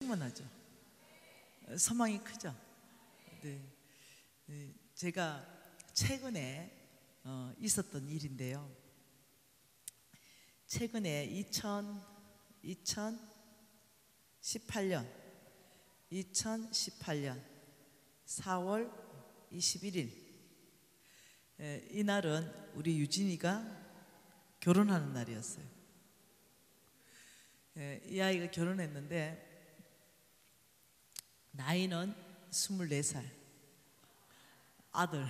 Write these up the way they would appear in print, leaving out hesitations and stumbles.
충만하죠. 소망이 크죠. 네. 제가 최근에 있었던 일인데요. 최근에 2018년 4월 21일 이날은 우리 유진이가 결혼하는 날이었어요. 이 아이가 결혼했는데 나이는 24살 아들.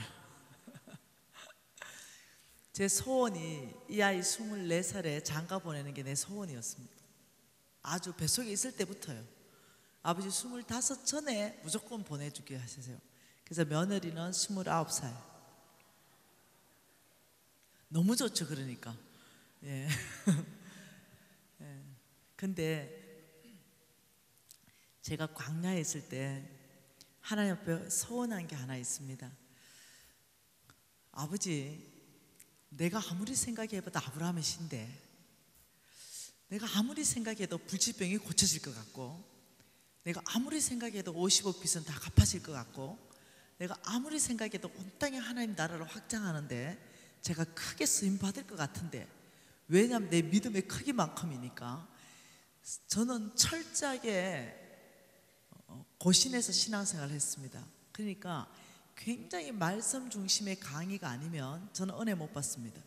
제 소원이 이 아이 24살에 장가 보내는 게 내 소원이었습니다. 아주 뱃속에 있을 때부터요. 아버지 25 전에 무조건 보내주게 하세요. 그래서 며느리는 29살. 너무 좋죠. 그러니까 예. 예. 근데 제가 광야에 있을 때 하나님 앞에 소원한 게 하나 있습니다. 아버지, 내가 아무리 생각해봐도 아브라함의 신데, 내가 아무리 생각해도 불치병이 고쳐질 것 같고, 내가 아무리 생각해도 50억 빚은 다 갚아질 것 같고, 내가 아무리 생각해도 온 땅에 하나님 나라를 확장하는데 제가 크게 쓰임받을 것 같은데, 왜냐하면 내 믿음의 크기만큼이니까 저는 철저하게 고신에서 신앙생활을 했습니다. 그러니까 굉장히 말씀 중심의 강의가 아니면 저는 은혜 못 받습니다.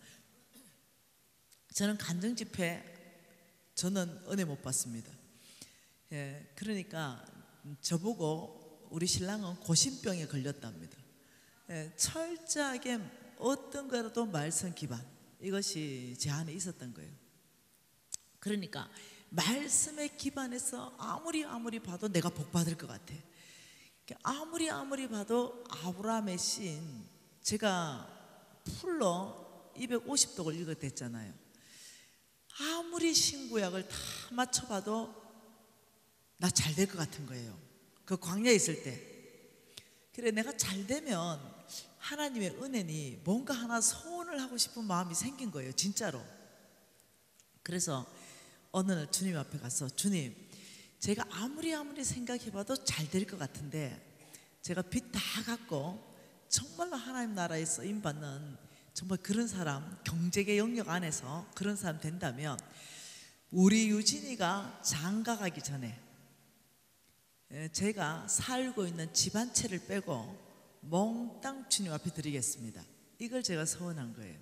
저는 간증 집회, 저는 은혜 못 받습니다. 예, 그러니까 저보고 우리 신랑은 고신병에 걸렸답니다. 예, 철저하게 어떤 거라도 말씀 기반, 이것이 제 안에 있었던 거예요. 그러니까 말씀에 기반해서 아무리 봐도 내가 복 받을 것 같아. 아무리 봐도 아브라함의 신, 제가 풀로 250독을 읽어댔잖아요. 아무리 신구약을 다 맞춰봐도 나 잘 될 것 같은 거예요. 그 광야에 있을 때. 그래, 내가 잘 되면 하나님의 은혜니 뭔가 하나 소원을 하고 싶은 마음이 생긴 거예요. 진짜로. 그래서 어느 날 주님 앞에 가서, 주님, 제가 아무리 생각해봐도 잘 될 것 같은데 제가 빚 다 갚고 정말로 하나님 나라에 쓰임받는 정말 그런 사람, 경제계 영역 안에서 그런 사람 된다면 우리 유진이가 장가 가기 전에 제가 살고 있는 집 한 채를 빼고 몽땅 주님 앞에 드리겠습니다. 이걸 제가 소원한 거예요.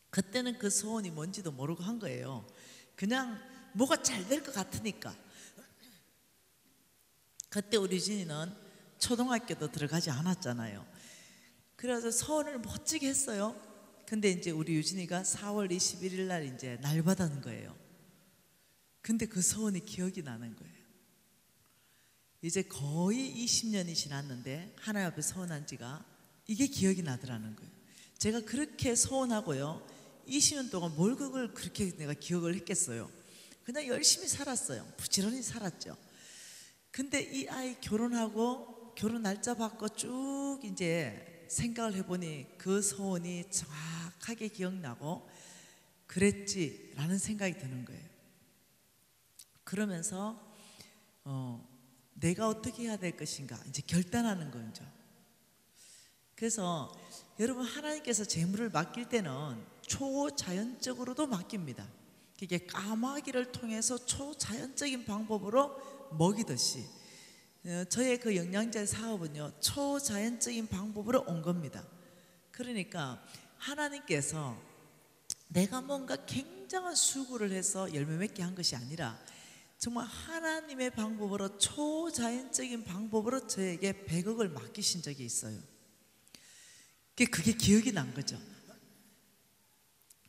그때는 그 소원이 뭔지도 모르고 한 거예요. 그냥 뭐가 잘 될 것 같으니까. 그때 우리 유진이는 초등학교도 들어가지 않았잖아요. 그래서 소원을 멋지게 했어요. 근데 이제 우리 유진이가 4월 21일 날 이제 날 받은 거예요. 근데 그 소원이 기억이 나는 거예요. 이제 거의 20년이 지났는데 하나님 앞에 소원한 지가 이게 기억이 나더라는 거예요. 제가 그렇게 소원하고요, 20년 동안 뭘 그걸 그렇게 내가 기억을 했겠어요. 그냥 열심히 살았어요. 부지런히 살았죠. 근데 이 아이 결혼하고 결혼 날짜 받고 쭉 이제 생각을 해보니 그 소원이 정확하게 기억나고 그랬지라는 생각이 드는 거예요. 그러면서 내가 어떻게 해야 될 것인가 이제 결단하는 거죠. 그래서 여러분, 하나님께서 재물을 맡길 때는 초자연적으로도 맡깁니다. 그게 까마귀를 통해서 초자연적인 방법으로 먹이듯이 저의 그 영양제 사업은요, 초자연적인 방법으로 온 겁니다. 그러니까 하나님께서 내가 뭔가 굉장한 수고를 해서 열매 맺게 한 것이 아니라 정말 하나님의 방법으로, 초자연적인 방법으로 저에게 100억을 맡기신 적이 있어요. 그게 기억이 난 거죠.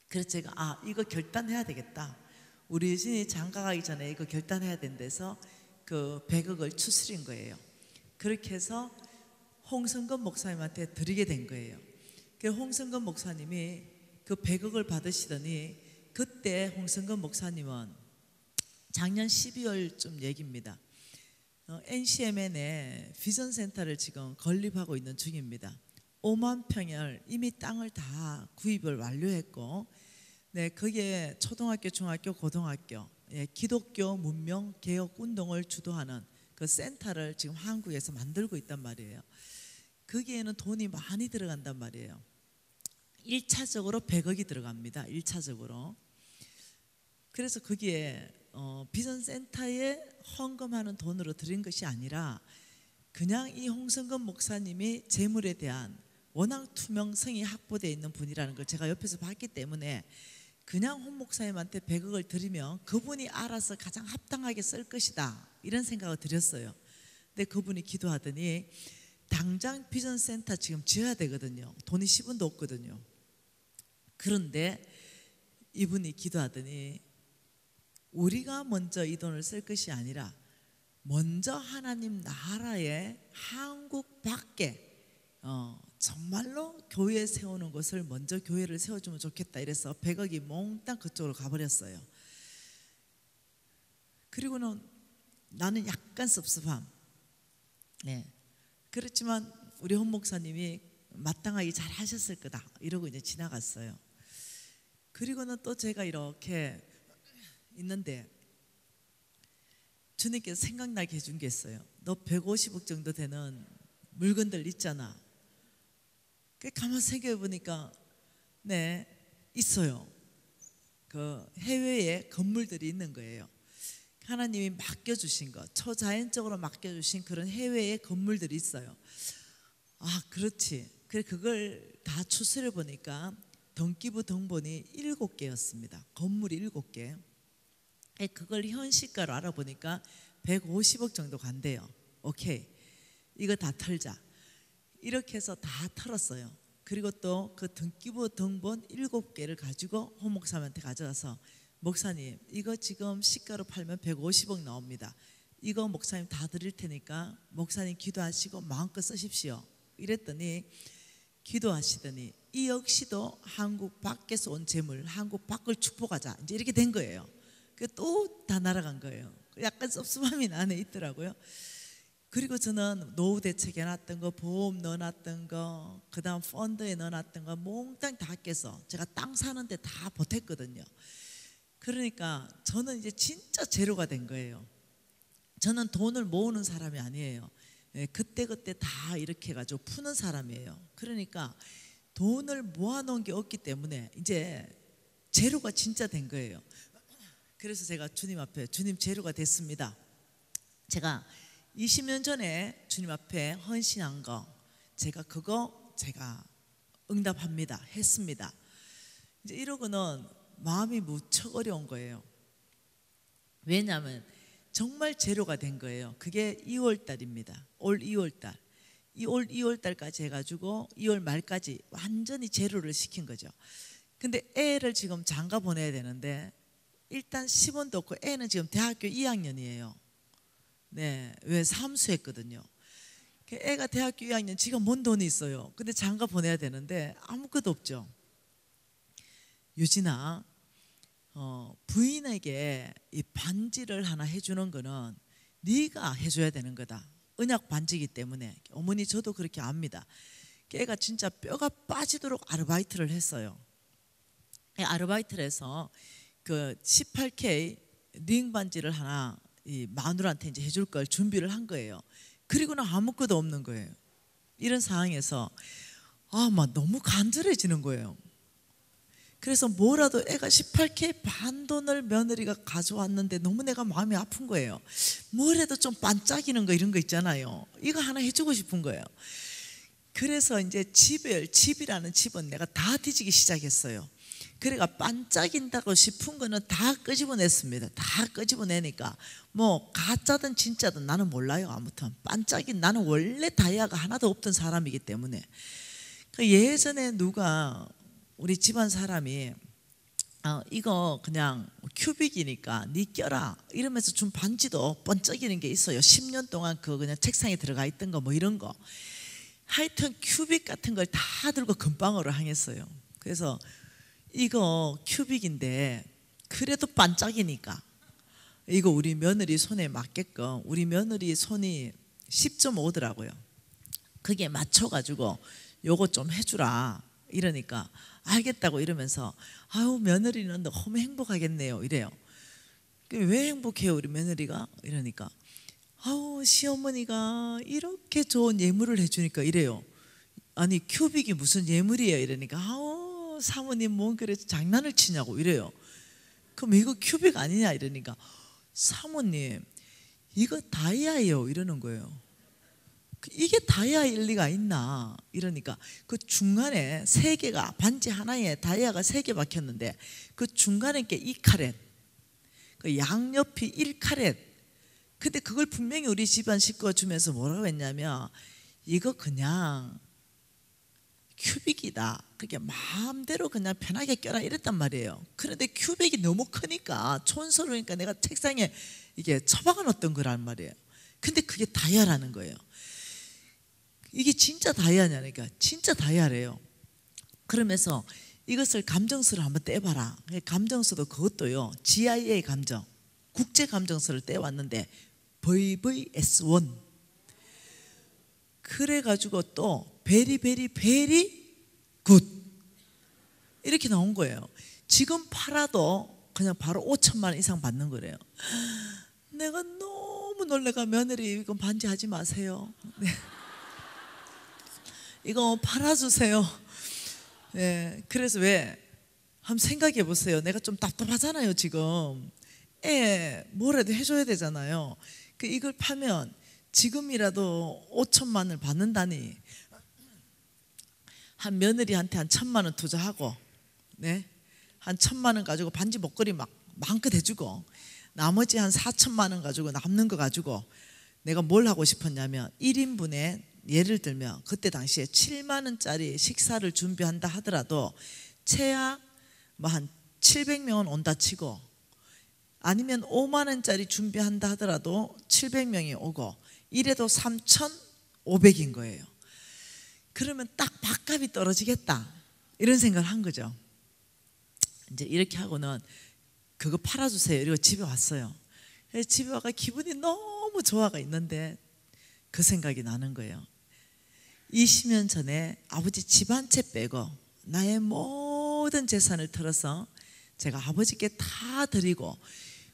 그래서 제가 이거 결단해야 되겠다. 우리 유진이 장가 가기 전에 이거 결단해야 된대서 그 100억을 추스린 거예요. 그렇게 해서 홍성근 목사님한테 드리게 된 거예요. 그 홍성근 목사님이 그 100억을 받으시더니, 그때 홍성근 목사님은 작년 12월쯤 얘기입니다. NCMN에 비전센터를 지금 건립하고 있는 중입니다. 5만 평을 이미 땅을 다 구입을 완료했고, 네, 거기에 초등학교, 중학교, 고등학교 기독교 문명 개혁 운동을 주도하는 그 센터를 지금 한국에서 만들고 있단 말이에요. 거기에는 돈이 많이 들어간단 말이에요. 1차적으로 100억이 들어갑니다. 1차적으로. 그래서 거기에 비전센터에 헌금하는 돈으로 드린 것이 아니라 그냥 이 홍성근 목사님이 재물에 대한 워낙 투명성이 확보되어 있는 분이라는 걸 제가 옆에서 봤기 때문에 그냥 홍 목사님한테 100억을 드리면 그분이 알아서 가장 합당하게 쓸 것이다, 이런 생각을 드렸어요. 근데 그분이 기도하더니 당장 비전센터 지금 지어야 되거든요. 돈이 10원도 없거든요. 그런데 이분이 기도하더니 우리가 먼저 이 돈을 쓸 것이 아니라 먼저 하나님 나라의 한국 밖에 정말로 교회 세우는 것을 먼저 교회를 세워주면 좋겠다 이래서 100억이 몽땅 그쪽으로 가버렸어요. 그리고는 나는 약간 섭섭함. 그렇지만 우리 홍 목사님이 마땅하게 잘 하셨을 거다 이러고 이제 지나갔어요. 그리고는 또 제가 이렇게 있는데 주님께서 생각나게 해준 게 있어요. 너 150억 정도 되는 물건들 있잖아. 가만 생각해보니까 네, 있어요. 그 해외에 건물들이 있는 거예요. 하나님이 맡겨주신 것, 초자연적으로 맡겨주신 그런 해외에 건물들이 있어요. 아, 그렇지. 그래, 그걸 다 추스려 보니까 등기부 등본이 7개였습니다. 건물이 7개. 그걸 현시가로 알아보니까 150억 정도 간대요. 오케이, 이거 다 털자. 이렇게 해서 다 털었어요. 그리고 또 그 등기부 등본 7개를 가지고 홍 목사님한테 가져가서 목사님, 이거 지금 시가로 팔면 150억 나옵니다. 이거 목사님 다 드릴 테니까 목사님 기도하시고 마음껏 쓰십시오. 이랬더니 기도하시더니 이 역시도 한국 밖에서 온 재물, 한국 밖을 축복하자, 이제 이렇게 된 거예요. 또 다 날아간 거예요. 약간 섭섭함이 안에 있더라고요. 그리고 저는 노후 대책에 놨던 거, 보험 넣어놨던 거, 그 다음 펀드에 넣어놨던 거 몽땅 다 깨서 제가 땅 사는데 다 보탰거든요. 그러니까 저는 이제 진짜 제로가 된 거예요. 저는 돈을 모으는 사람이 아니에요. 그때그때 다 이렇게 해가지고 푸는 사람이에요. 그러니까 돈을 모아놓은 게 없기 때문에 이제 제로가 진짜 된 거예요. 그래서 제가 주님 앞에, 주님 제로가 됐습니다. 제가 20년 전에 주님 앞에 헌신한 거, 제가 응답합니다, 했습니다. 이제 이러고는 마음이 무척 어려운 거예요. 왜냐하면 정말 제로가 된 거예요. 그게 2월 달입니다. 올 2월 달. 올 2월 달까지 해가지고 2월 말까지 완전히 제로를 시킨 거죠. 근데 애를 지금 장가 보내야 되는데 일단 10원도 없고 애는 지금 대학교 2학년이에요. 네, 왜 삼수했거든요. 애가 대학교 2학년, 지금 뭔 돈이 있어요. 근데 장가 보내야 되는데 아무것도 없죠. 유진아, 부인에게 이 반지를 하나 해주는 거는 네가 해줘야 되는 거다. 언약 반지이기 때문에. 어머니, 저도 그렇게 압니다. 애가 진짜 뼈가 빠지도록 아르바이트를 했어요. 아르바이트를 해서 그 18K 링 반지를 하나 이 마누라한테 이제 해줄 걸 준비를 한 거예요. 그리고는 아무것도 없는 거예요. 이런 상황에서 막 너무 간절해지는 거예요. 그래서 뭐라도 애가 18K 반 돈을 며느리가 가져왔는데 너무 내가 마음이 아픈 거예요. 뭐라도 좀 반짝이는 거, 이런 거 있잖아요. 이거 하나 해주고 싶은 거예요. 그래서 이제 집이라는 집은 내가 다 뒤지기 시작했어요. 그래가 반짝인다고 싶은 거는 다 끄집어냈습니다. 다 끄집어내니까 뭐 가짜든 진짜든 나는 몰라요. 아무튼 반짝인, 나는 원래 다이아가 하나도 없던 사람이기 때문에. 예전에 누가 우리 집안 사람이 이거 그냥 큐빅이니까 네 껴라 이러면서 준 반지도 번쩍이는 게 있어요. 10년 동안 그 그냥 책상에 들어가 있던 거 뭐 이런 거. 하여튼 큐빅 같은 걸 다 들고 금방으로 항했어요. 그래서 이거 큐빅인데 그래도 반짝이니까 이거 우리 며느리 손에 맞게끔, 우리 며느리 손이 10.5더라고요. 그게 맞춰가지고 요거 좀 해주라 이러니까 알겠다고 이러면서 아유, 며느리는 너무 행복하겠네요 이래요. 왜 행복해요 우리 며느리가? 이러니까 아우 시어머니가 이렇게 좋은 예물을 해주니까 이래요. 아니 큐빅이 무슨 예물이에요? 이러니까 아우 사모님 뭔 그래 장난을 치냐고 이래요. 그럼 이거 큐빅 아니냐? 이러니까 사모님 이거 다이아예요 이러는 거예요. 이게 다이아일 리가 있나? 이러니까 그 중간에 세 개가 반지 하나에 다이아가 세 개 박혔는데 그 중간에 게 2카렛, 그 양옆이 1카렛. 근데 그걸 분명히 우리 집안 식구가 주면서 뭐라고 했냐면 이거 그냥 큐빅이다. 그게 마음대로 그냥 편하게 껴라 이랬단 말이에요. 그런데 큐빅이 너무 크니까 촌스러우니까 내가 책상에 이게 처박아 놓던 거란 말이에요. 근데 그게 다이아라는 거예요. 이게 진짜 다이아냐니까 진짜 다이아래요. 그러면서 이것을 감정서를 한번 떼봐라. 감정서도 그것도요 GIA 감정 국제 감정서를 떼왔는데 VVS1 그래가지고 또 베리 베리 베리 굿 이렇게 나온 거예요. 지금 팔아도 그냥 바로 5천만 원 이상 받는 거래요. 내가 너무 놀래가 며느리 이건 반지하지 마세요. 네. 이거 팔아주세요. 네, 그래서 왜 한번 생각해 보세요. 내가 좀 답답하잖아요 지금. 뭐라도 해줘야 되잖아요. 이걸 파면 지금이라도 5천만 원을 받는다니 한 며느리한테 한 1,000만 원 투자하고 네? 한 1,000만 원 가지고 반지 목걸이 막 마음껏 해주고 나머지 한 4천만 원 가지고 남는 거 가지고 내가 뭘 하고 싶었냐면 1인분에 예를 들면 그때 당시에 7만 원짜리 식사를 준비한다 하더라도 최악 뭐 한 700명은 온다 치고 아니면 5만 원짜리 준비한다 하더라도 700명이 오고 이래도 3,500인 거예요. 그러면 딱 밥값이 떨어지겠다 이런 생각을 한 거죠. 이제 이렇게 하고는 그거 팔아주세요 이러고 집에 왔어요. 집에 와가 기분이 너무 좋아가 있는데 그 생각이 나는 거예요. 20년 전에 아버지 집 한 채 빼고 나의 모든 재산을 털어서 제가 아버지께 다 드리고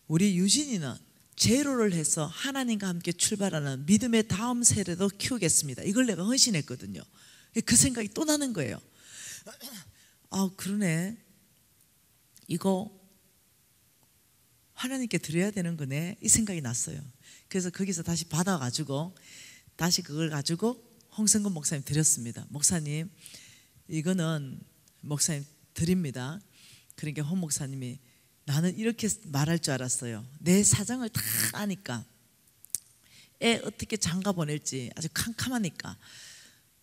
우리 유진이는 제로를 해서 하나님과 함께 출발하는 믿음의 다음 세대도 키우겠습니다. 이걸 내가 헌신했거든요. 그 생각이 또 나는 거예요. 아 그러네. 이거 하나님께 드려야 되는 거네 이 생각이 났어요. 그래서 거기서 다시 받아가지고 다시 그걸 가지고 홍성근 목사님 드렸습니다. 목사님 이거는 목사님 드립니다. 그러니까 홍 목사님이 나는 이렇게 말할 줄 알았어요. 내 사정을 다 아니까 애 어떻게 장가 보낼지 아주 캄캄하니까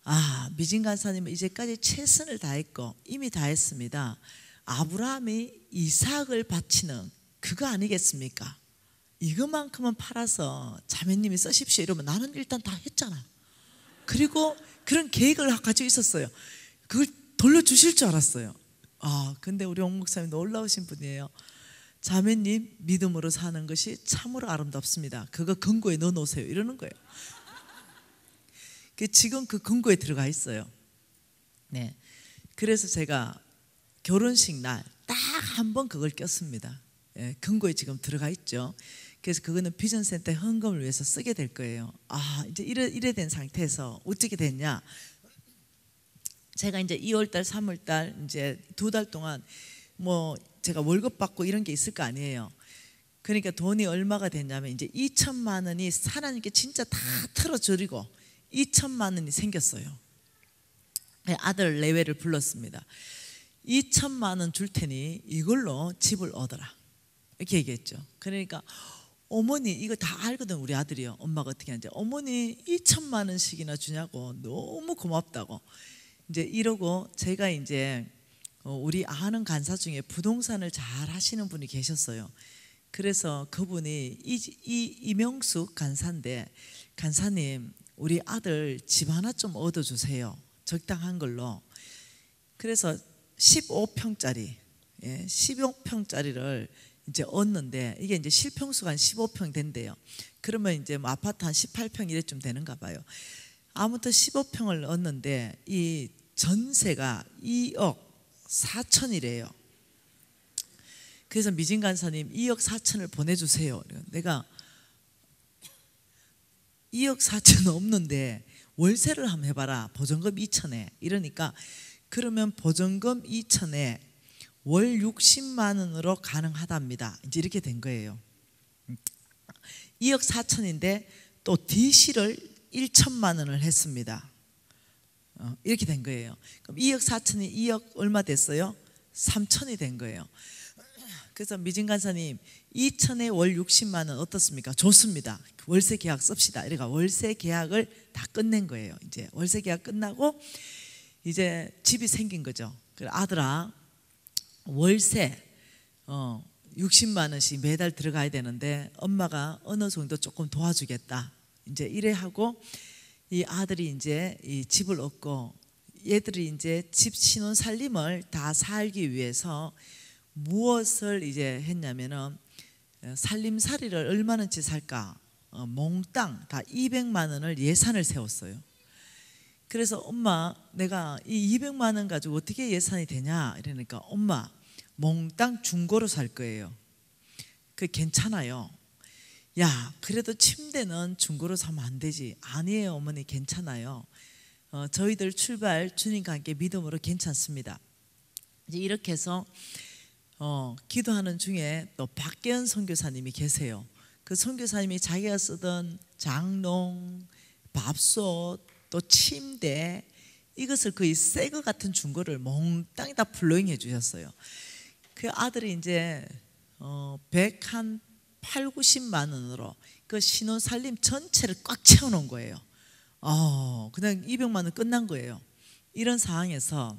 아 미진 간사님은 이제까지 최선을 다했고 이미 다 했습니다. 아브라함이 이삭을 바치는 그거 아니겠습니까? 이것만큼은 팔아서 자매님이 쓰십시오 이러면 나는 일단 다 했잖아. 그리고 그런 계획을 가지고 있었어요. 그걸 돌려주실 줄 알았어요. 아 근데 우리 홍 목사님 놀라우신 분이에요. 자매님 믿음으로 사는 것이 참으로 아름답습니다. 그거 금고에 넣어놓으세요 이러는 거예요. 지금 그 금고에 들어가 있어요. 네, 그래서 제가 결혼식 날 딱 한 번 그걸 꼈습니다. 예, 금고에 지금 들어가 있죠. 그래서 그거는 비전센터 헌금을 위해서 쓰게 될 거예요. 아 이제 이래 된 상태에서 어떻게 됐냐? 제가 이제 2월달, 3월달 이제 2달 동안 뭐 제가 월급 받고 이런 게 있을 거 아니에요. 그러니까 돈이 얼마가 됐냐면 이제 2천만 원이 하나님께 진짜 다 틀어드리고 2천만 원이 생겼어요. 아들 내외를 불렀습니다. 2천만 원 줄 테니 이걸로 집을 얻어라 이렇게 얘기했죠. 그러니까 어머니 이거 다 알거든 우리 아들이요. 엄마가 어떻게 하는지. 어머니 2천만 원씩이나 주냐고 너무 고맙다고 이제 이러고 제가 이제 우리 아는 간사 중에 부동산을 잘 하시는 분이 계셨어요. 그래서 그분이 이명숙 간사인데 간사님 우리 아들 집 하나 좀 얻어주세요. 적당한 걸로. 그래서 15평짜리 15평짜리를 이제 얻는데 이게 이제 실평수가 한 15평 된대요. 그러면 이제 뭐 아파트 한 18평 이래쯤 되는가 봐요. 아무튼 15평을 얻는데 이 전세가 2억 4천이래요. 그래서 미진 간사님 2억 4천을 보내주세요. 내가 2억 4천 없는데 월세를 한번 해봐라. 보증금 2천에. 이러니까 그러면 보증금 2천에 월 60만 원으로 가능하답니다. 이제 이렇게 된 거예요. 2억 4천인데 또 DC를 1천만 원을 했습니다. 이렇게 된 거예요. 그럼 2억 4천이 2억 얼마 됐어요? 3천이 된 거예요. 그래서 미진 간사님 2천에 월 60만 원 어떻습니까? 좋습니다. 월세 계약 씁시다. 그러니까 월세 계약을 다 끝낸 거예요. 이제 월세 계약 끝나고 이제 집이 생긴 거죠. 그래 아들아 월세 60만 원씩 매달 들어가야 되는데 엄마가 어느 정도 조금 도와주겠다. 이제 이래 하고 이 아들이 이제 이 집을 얻고 얘들이 이제 집 신혼 살림을 다 살기 위해서 무엇을 이제 했냐면은 살림살이를 얼마나치 살까 몽땅 다 200만 원을 예산을 세웠어요. 그래서 엄마 내가 이 200만 원 가지고 어떻게 예산이 되냐 이러니까 엄마 몽땅 중고로 살 거예요. 그 괜찮아요. 야 그래도 침대는 중고로 사면 안 되지. 아니에요 어머니 괜찮아요. 저희들 출발 주님과 함께 믿음으로 괜찮습니다. 이제 이렇게 해서 기도하는 중에 또 박계현 선교사님이 계세요. 그 선교사님이 자기가 쓰던 장롱, 밥솥, 또 침대 이것을 거의 새 것 같은 중고를 몽땅 다 플로잉 해주셨어요. 그 아들이 이제 180, 90만 원으로 그 신혼 살림 전체를 꽉 채워놓은 거예요. 그냥 200만 원 끝난 거예요. 이런 상황에서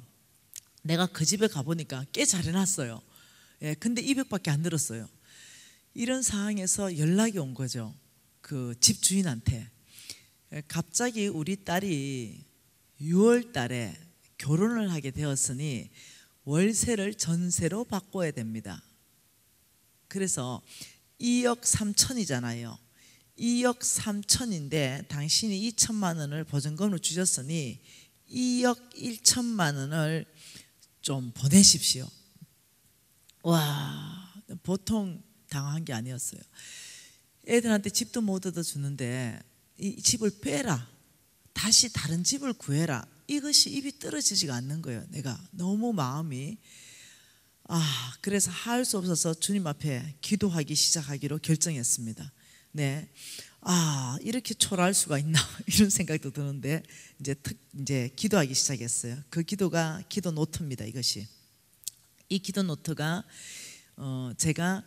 내가 그 집에 가보니까 꽤 잘 해놨어요. 예, 근데 200밖에 안 들었어요. 이런 상황에서 연락이 온 거죠. 그 집 주인한테. 갑자기 우리 딸이 6월 달에 결혼을 하게 되었으니 월세를 전세로 바꿔야 됩니다. 그래서 2억 3천이잖아요. 2억 3천인데 당신이 2천만 원을 보증금으로 주셨으니 2억 1천만 원을 좀 보내십시오. 와, 보통 당한 게 아니었어요. 애들한테 집도 못 얻어주는데 이 집을 빼라. 다시 다른 집을 구해라. 이것이 입이 떨어지지가 않는 거예요. 내가 너무 마음이 그래서 할 수 없어서 주님 앞에 기도하기 시작하기로 결정했습니다. 네, 이렇게 초라할 수가 있나 이런 생각도 드는데 이제 기도하기 시작했어요. 그 기도가 기도 노트입니다. 이것이 이 기도 노트가 제가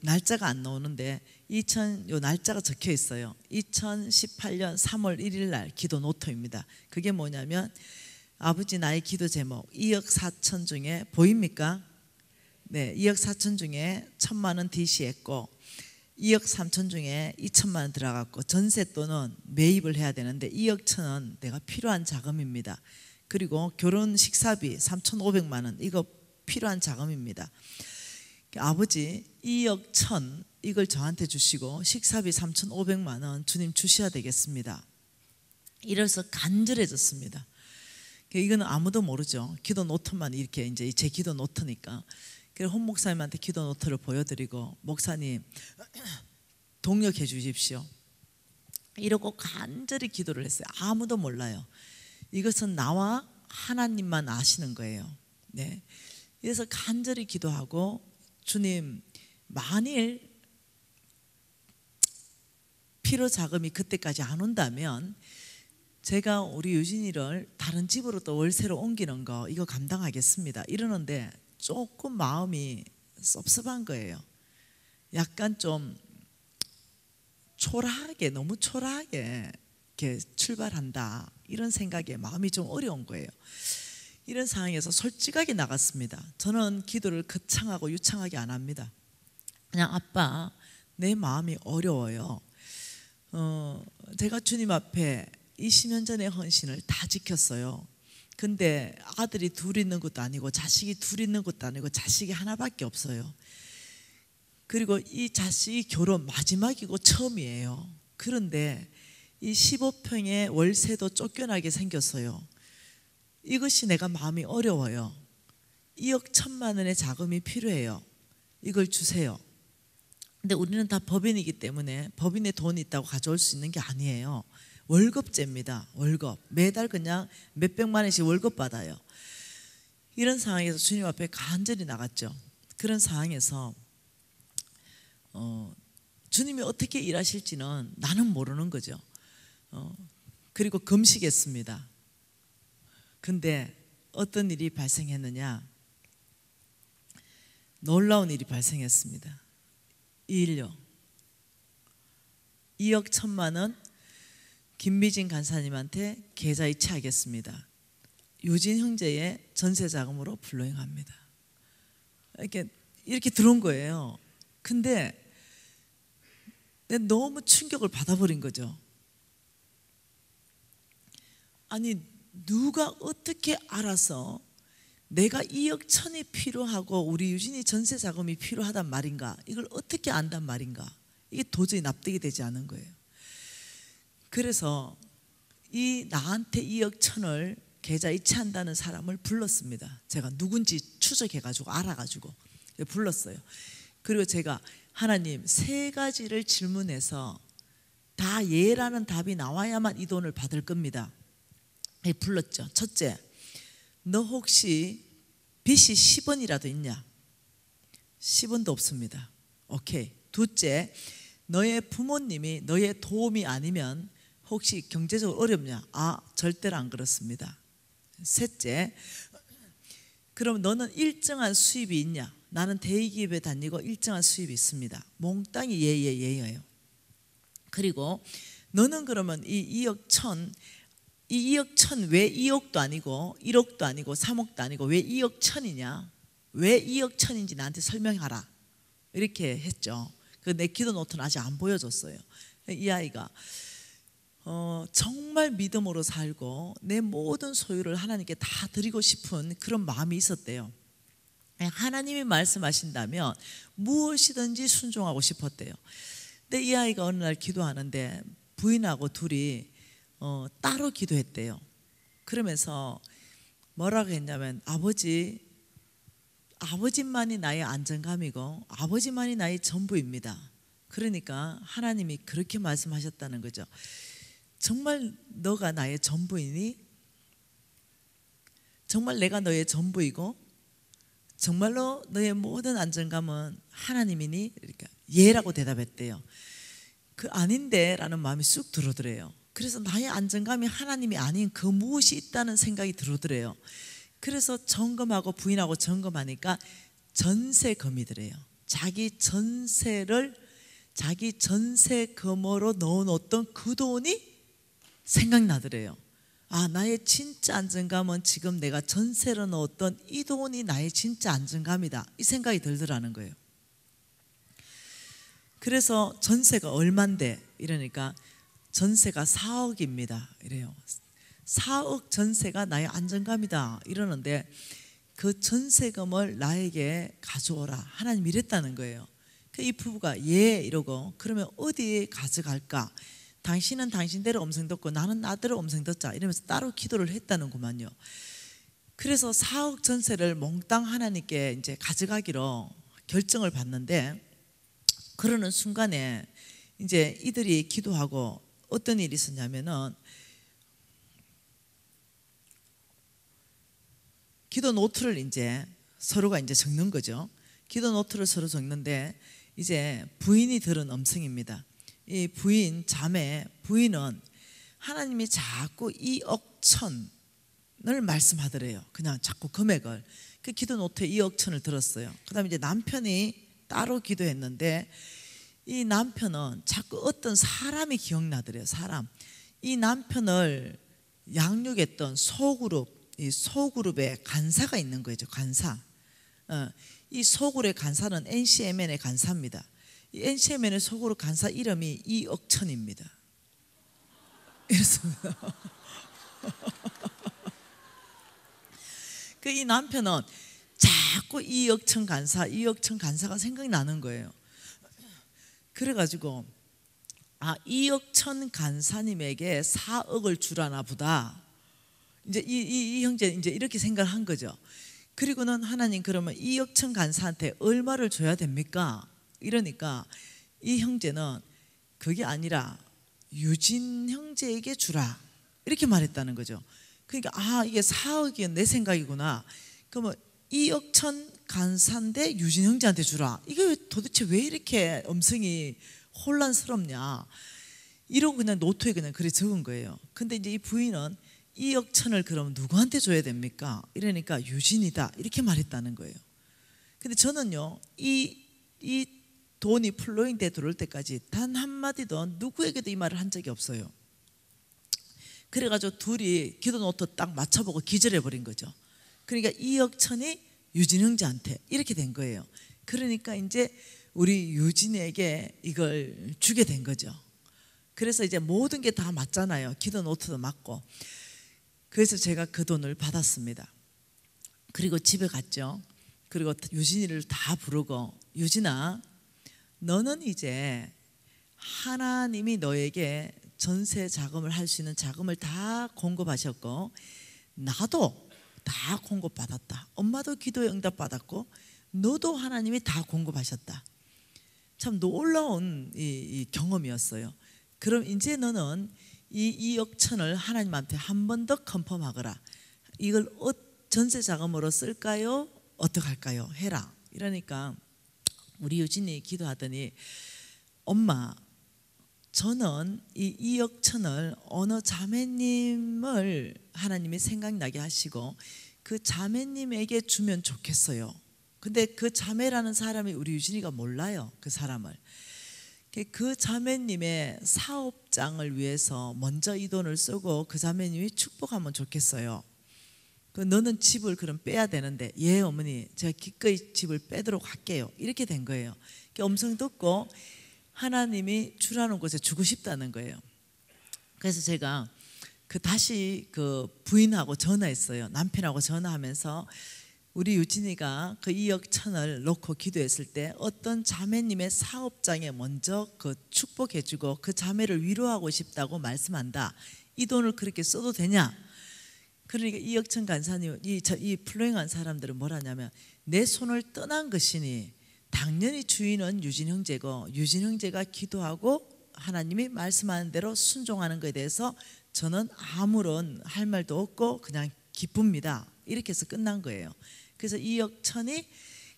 날짜가 안 나오는데 요 날짜가 적혀 있어요. 2018년 3월 1일 날 기도 노트입니다. 그게 뭐냐면 아버지 나의 기도 제목 2억 4천 중에 보입니까? 네, 2억 4천 중에 1,000만 원 DC했고 2억 3천 중에 2천만 원 들어갔고 전세 또는 매입을 해야 되는데 2억 1천은 내가 필요한 자금입니다. 그리고 결혼 식사비 3,500만 원 이거 필요한 자금입니다. 아버지 2억 1천 이걸 저한테 주시고 식사비 3,500만 원 주님 주셔야 되겠습니다. 이래서 간절해졌습니다. 이거는 아무도 모르죠. 기도 노트만 이렇게 이제 제 기도 노트니까. 그래서 홍 목사님한테 기도 노트를 보여드리고 목사님 동력해 주십시오. 이러고 간절히 기도를 했어요. 아무도 몰라요. 이것은 나와 하나님만 아시는 거예요. 네. 그래서 간절히 기도하고 주님 만일 필요 자금이 그때까지 안 온다면 제가 우리 유진이를 다른 집으로 또 월세로 옮기는 거 이거 감당하겠습니다. 이러는데 조금 마음이 섭섭한 거예요. 약간 좀 초라하게 너무 초라하게 이렇게 출발한다 이런 생각에 마음이 좀 어려운 거예요. 이런 상황에서 솔직하게 나갔습니다. 저는 기도를 거창하고 유창하게 안 합니다. 그냥 아빠 내 마음이 어려워요. 제가 주님 앞에 20년 전의 헌신을 다 지켰어요. 근데 아들이 둘 있는 것도 아니고 자식이 둘 있는 것도 아니고 자식이 하나밖에 없어요. 그리고 이 자식이 결혼 마지막이고 처음이에요. 그런데 이 15평의 월세도 쫓겨나게 생겼어요. 이것이 내가 마음이 어려워요. 2억 1천만 원의 자금이 필요해요. 이걸 주세요. 근데 우리는 다 법인이기 때문에 법인의 돈이 있다고 가져올 수 있는 게 아니에요. 월급제입니다. 월급. 매달 그냥 몇백만 원씩 월급 받아요. 이런 상황에서 주님 앞에 간절히 나갔죠. 그런 상황에서 주님이 어떻게 일하실지는 나는 모르는 거죠. 그리고 금식했습니다. 근데 어떤 일이 발생했느냐? 놀라운 일이 발생했습니다. 이 일요. 2억 1천만 원 김미진 간사님한테 계좌이체하겠습니다. 유진 형제의 전세자금으로 불로행합니다. 이렇게 들어온 거예요. 근데 내가 너무 충격을 받아버린 거죠. 아니 누가 어떻게 알아서 내가 2억 1천이 필요하고 우리 유진이 전세자금이 필요하단 말인가? 이걸 어떻게 안단 말인가? 이게 도저히 납득이 되지 않은 거예요. 그래서 이 나한테 2억 1천을 계좌 이체한다는 사람을 불렀습니다. 제가 누군지 추적해가지고 알아가지고 불렀어요. 그리고 제가 하나님 3가지를 질문해서 다 예라는 답이 나와야만 이 돈을 받을 겁니다. 불렀죠. 첫째, 너 혹시 빚이 10원이라도 있냐? 10원도 없습니다. 오케이. 둘째, 너의 부모님이 너의 도움이 아니면 혹시 경제적으로 어렵냐? 절대로 안 그렇습니다. 셋째, 그럼 너는 일정한 수입이 있냐? 나는 대기업에 다니고 일정한 수입이 있습니다. 몽땅이 예예예예요. 그리고 너는 그러면 이 2억 1천 이 2억 1천 왜 2억도 아니고 1억도 아니고 3억도 아니고 왜 2억 1천이냐? 왜 2억 1천인지 나한테 설명하라. 이렇게 했죠. 내 기도 노트는 아직 안 보여줬어요. 이 아이가 정말 믿음으로 살고 내 모든 소유를 하나님께 다 드리고 싶은 그런 마음이 있었대요. 하나님이 말씀하신다면 무엇이든지 순종하고 싶었대요. 근데 이 아이가 어느 날 기도하는데 부인하고 둘이 따로 기도했대요. 그러면서 뭐라고 했냐면 아버지만이 나의 안정감이고 아버지만이 나의 전부입니다. 그러니까 하나님이 그렇게 말씀하셨다는 거죠. 정말 너가 나의 전부이니? 정말 내가 너의 전부이고 정말로 너의 모든 안정감은 하나님이니? 그러니까 예라고 대답했대요. 아닌데 라는 마음이 쑥 들어오더래요. 그래서 나의 안정감이 하나님이 아닌 그 무엇이 있다는 생각이 들어오더래요. 그래서 점검하고 부인하고 점검하니까 전세금이더래요. 자기 전세금으로 넣어놓던 그 돈이 생각나더래요. 나의 진짜 안정감은 지금 내가 전세로 넣었던 이 돈이 나의 진짜 안정감이다. 이 생각이 들더라는 거예요. 그래서 전세가 얼만데? 이러니까 전세가 4억입니다. 이래요. 4억 전세가 나의 안정감이다. 이러는데 그 전세금을 나에게 가져오라. 하나님 이랬다는 거예요. 이 부부가 예 이러고 그러면 어디에 가져갈까? 당신은 당신대로 음성 듣고 나는 나대로 음성 듣자 이러면서 따로 기도를 했다는구만요. 그래서 4억 전세를 몽땅 하나님께 이제 가져가기로 결정을 받는데 그러는 순간에 이제 이들이 기도하고 어떤 일이 있었냐면은 기도 노트를 이제 서로가 이제 적는 거죠. 기도 노트를 서로 적는데 이제 부인이 들은 음성입니다. 이 부인은 하나님이 자꾸 2억 1천을 말씀하더래요. 그냥 자꾸 금액을. 그 기도 노트에 2억 1천을 들었어요. 그다음에 이제 남편이 따로 기도했는데 이 남편은 자꾸 어떤 사람이 기억나더래요. 사람. 이 남편을 양육했던 이 소그룹에 간사가 있는 거죠. 간사. 이 소그룹의 간사는 NCMN의 간사입니다. 이 NCMN의 소그룹 간사 이름이 2억 1천입니다. 이렇습니다. 이 남편은 자꾸 2억 1천 간사가 생각이 나는 거예요. 그래가지고 2억 1천 간사님에게 4억을 주라나 보다. 이제 이 형제 이제 이렇게 생각을 한 거죠. 그리고는 하나님 그러면 이 역천 간사한테 얼마를 줘야 됩니까? 이러니까 이 형제는 그게 아니라 유진 형제에게 주라 이렇게 말했다는 거죠. 그러니까 이게 4억이 내 생각이구나. 그러면 2억 천 간사인데 유진 형제한테 주라. 이게 도대체 왜 이렇게 음성이 혼란스럽냐. 이러고 그냥 노트에 그냥 그래 적은 거예요. 근데 이제 이 부인은 2억 천을 그럼 누구한테 줘야 됩니까? 이러니까 유진이다 이렇게 말했다는 거예요. 근데 저는요 이 돈이 플로잉 돼 들어올 때까지 단 한마디도 누구에게도 이 말을 한 적이 없어요. 그래가지고 둘이 기도 노트 딱 맞춰보고 기절해 버린 거죠. 그러니까 2억 천이 유진 형제한테 이렇게 된 거예요. 그러니까 이제 우리 유진에게 이걸 주게 된 거죠. 그래서 이제 모든 게 다 맞잖아요. 기도 노트도 맞고. 그래서 제가 그 돈을 받았습니다. 그리고 집에 갔죠. 그리고 유진이를 다 부르고, 유진아, 너는 이제 하나님이 너에게 전세 자금을 할 수 있는 자금을 다 공급하셨고, 나도 다 공급받았다. 엄마도 기도에 응답받았고 너도 하나님이 다 공급하셨다. 참 놀라운 이 경험이었어요. 그럼 이제 너는 이 2억 천을 하나님한테 한 번 더 컨펌하거라. 이걸 전세 자금으로 쓸까요? 어떡할까요? 해라. 이러니까 우리 유진이 기도하더니, 엄마, 저는 이 2억 천을 어느 자매님을 하나님이 생각나게 하시고 그 자매님에게 주면 좋겠어요. 근데 그 자매라는 사람이 우리 유진이가 몰라요. 그 사람을. 그 자매님의 사업장을 위해서 먼저 이 돈을 쓰고 그 자매님이 축복하면 좋겠어요. 너는 집을 그럼 빼야 되는데, 예 어머니 제가 기꺼이 집을 빼도록 할게요. 이렇게 된 거예요. 음성 듣고 하나님이 주라는 곳에 주고 싶다는 거예요. 그래서 제가 다시 그 부인하고 전화했어요. 남편하고 전화하면서 우리 유진이가 그 2억 천을 놓고 기도했을 때 어떤 자매님의 사업장에 먼저 그 축복해주고 그 자매를 위로하고 싶다고 말씀한다. 이 돈을 그렇게 써도 되냐? 그러니까 2억 천 간사님, 이 플로잉한 사람들은 뭐라냐면, 내 손을 떠난 것이니 당연히 주인은 유진 형제고, 유진 형제가 기도하고 하나님이 말씀하는 대로 순종하는 것에 대해서 저는 아무런 할 말도 없고 그냥 기쁩니다. 이렇게 해서 끝난 거예요. 그래서 2억 천이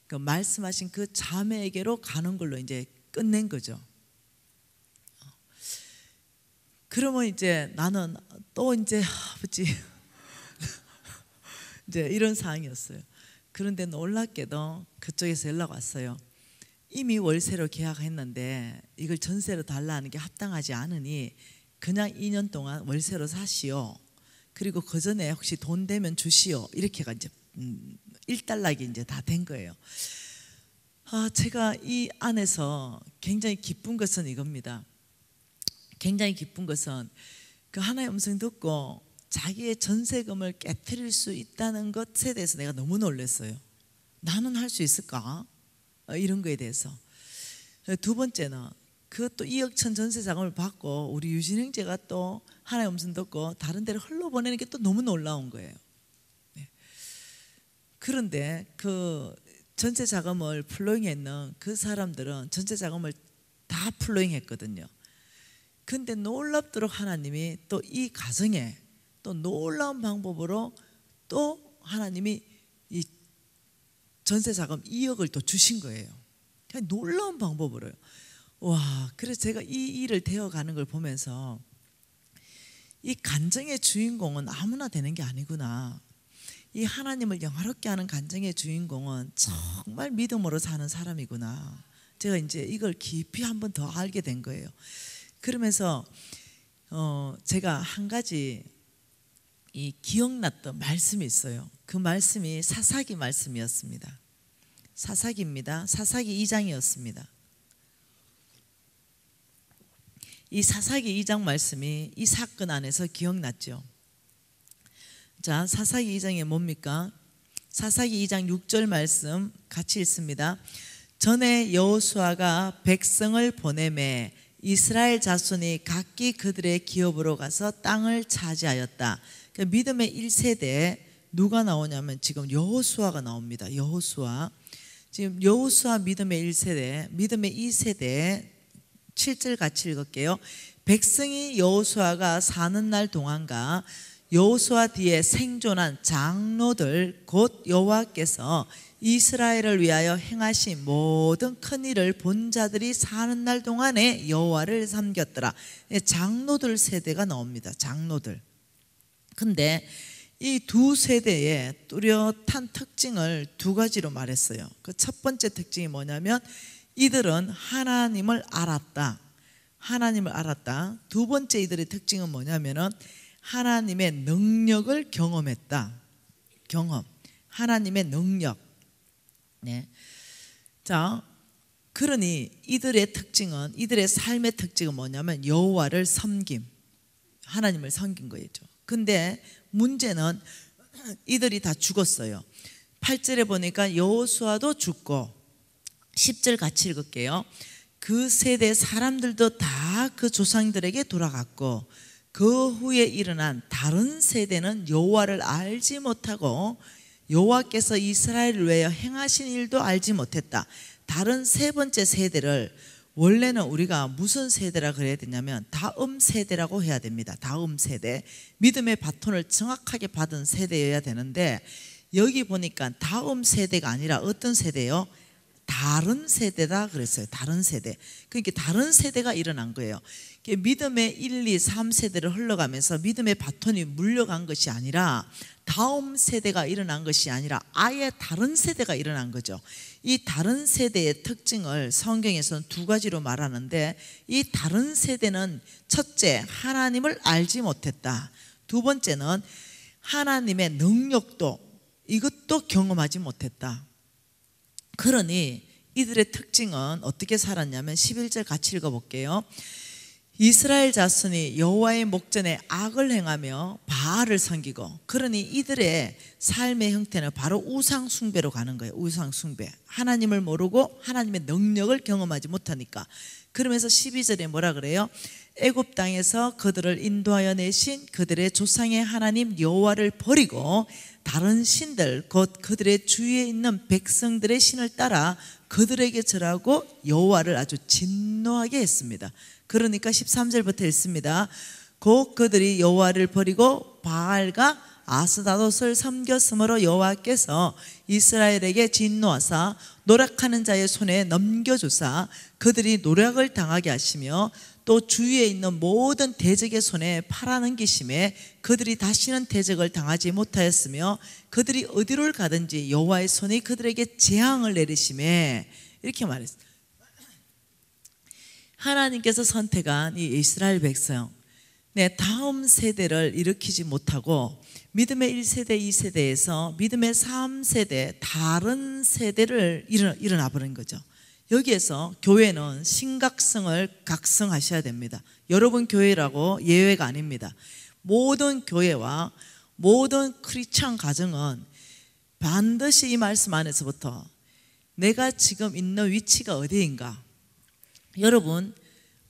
그 말씀하신 그 자매에게로 가는 걸로 이제 끝낸 거죠. 그러면 이제 나는 또 이제 아버지 이제 이런 상황이었어요. 그런데 놀랍게도 그쪽에서 연락 왔어요. 이미 월세로 계약했는데 이걸 전세로 달라는 게 합당하지 않으니 그냥 2년 동안 월세로 사시오. 그리고 그 전에 혹시 돈 되면 주시오. 이렇게가 이제 일단락이 이제 다 된 거예요. 제가 이 안에서 굉장히 기쁜 것은 이겁니다. 굉장히 기쁜 것은 그 하나의 음성 듣고 자기의 전세금을 깨트릴 수 있다는 것에 대해서 내가 너무 놀랐어요. 나는 할 수 있을까? 이런 거에 대해서. 두 번째는 그것도 2억 천 전세 자금을 받고 우리 유진 형제가 또 하나의 음성 듣고 다른 데를 흘러보내는 게 또 너무 놀라운 거예요. 그런데 그 전세 자금을 플로잉했는 그 사람들은 전세 자금을 다 플로잉했거든요. 근데 놀랍도록 하나님이 또 이 가정에 또 놀라운 방법으로 또 하나님이 이 전세 자금 2억을 또 주신 거예요. 그냥 놀라운 방법으로요. 와, 그래서 제가 이 일을 되어가는 걸 보면서 이 간증의 주인공은 아무나 되는 게 아니구나. 이 하나님을 영화롭게 하는 간증의 주인공은 정말 믿음으로 사는 사람이구나. 제가 이제 이걸 깊이 한 번 더 알게 된 거예요. 그러면서 제가 한 가지 이 기억났던 말씀이 있어요. 그 말씀이 사사기 말씀이었습니다. 사사기입니다. 사사기 2장이었습니다. 이 사사기 2장 말씀이 이 사건 안에서 기억났죠. 자, 사사기 2장에 뭡니까? 사사기 2장 6절 말씀 같이 읽습니다. 전에 여호수아가 백성을 보내매 이스라엘 자손이 각기 그들의 기업으로 가서 땅을 차지하였다. 그러니까 믿음의 1세대 누가 나오냐면 지금 여호수아가 나옵니다. 여호수아. 지금 여호수아 믿음의 1세대, 믿음의 2세대 7절 같이 읽을게요. 백성이 여호수아가 사는 날 동안과 여호수아 뒤에 생존한 장로들 곧 여호와께서 이스라엘을 위하여 행하신 모든 큰 일을 본 자들이 사는 날 동안에 여호와를 섬겼더라. 장로들 세대가 나옵니다. 장로들. 근데 이 두 세대의 뚜렷한 특징을 두 가지로 말했어요. 그 첫 번째 특징이 뭐냐면 이들은 하나님을 알았다. 하나님을 알았다. 두 번째 이들의 특징은 뭐냐면은 하나님의 능력을 경험했다. 경험. 하나님의 능력. 네. 자, 그러니 이들의 특징은, 이들의 삶의 특징은 뭐냐면 여호와를 섬김. 하나님을 섬긴 거죠. 근데 문제는 이들이 다 죽었어요. 8절에 보니까 여호수아도 죽고 10절 같이 읽을게요. 그 세대 사람들도 다 그 조상들에게 돌아갔고 그 후에 일어난 다른 세대는 여호와를 알지 못하고 여호와께서 이스라엘을 위하여 행하신 일도 알지 못했다. 다른 세 번째 세대를 원래는 우리가 무슨 세대라 그래야 되냐면 다음 세대라고 해야 됩니다. 다음 세대. 믿음의 바톤을 정확하게 받은 세대여야 되는데 여기 보니까 다음 세대가 아니라 어떤 세대요? 다른 세대다 그랬어요. 다른 세대. 그러니까 다른 세대가 일어난 거예요. 믿음의 1, 2, 3세대를 흘러가면서 믿음의 바톤이 물려간 것이 아니라 다음 세대가 일어난 것이 아니라 아예 다른 세대가 일어난 거죠. 이 다른 세대의 특징을 성경에서는 두 가지로 말하는데 이 다른 세대는 첫째, 하나님을 알지 못했다. 두 번째는 하나님의 능력도 이것도 경험하지 못했다. 그러니 이들의 특징은 어떻게 살았냐면 11절 같이 읽어볼게요. 이스라엘 자손이 여호와의 목전에 악을 행하며 바알을 섬기고, 그러니 이들의 삶의 형태는 바로 우상 숭배로 가는 거예요. 우상 숭배. 하나님을 모르고 하나님의 능력을 경험하지 못하니까. 그러면서 12절에 뭐라 그래요? 애굽 땅에서 그들을 인도하여 내신 그들의 조상의 하나님 여호와를 버리고 다른 신들 곧 그들의 주위에 있는 백성들의 신을 따라 그들에게 절하고 여호와를 아주 진노하게 했습니다. 그러니까 13절부터 읽습니다. 곧 그들이 여호와를 버리고 바알과 아스다롯을 섬겼으므로 여호와께서 이스라엘에게 진노하사 노력하는 자의 손에 넘겨주사 그들이 노력을 당하게 하시며 또 주위에 있는 모든 대적의 손에 팔아넘기심에 그들이 다시는 대적을 당하지 못하였으며 그들이 어디로 가든지 여호와의 손이 그들에게 재앙을 내리심에, 이렇게 말했어요. 하나님께서 선택한 이 이스라엘 백성, 다음 세대를 일으키지 못하고 믿음의 1세대, 2세대에서 믿음의 3세대, 다른 세대를 일어나 버린 거죠. 여기에서 교회는 심각성을 각성하셔야 됩니다. 여러분 교회라고 예외가 아닙니다. 모든 교회와 모든 크리스찬 가정은 반드시 이 말씀 안에서부터 내가 지금 있는 위치가 어디인가? 여러분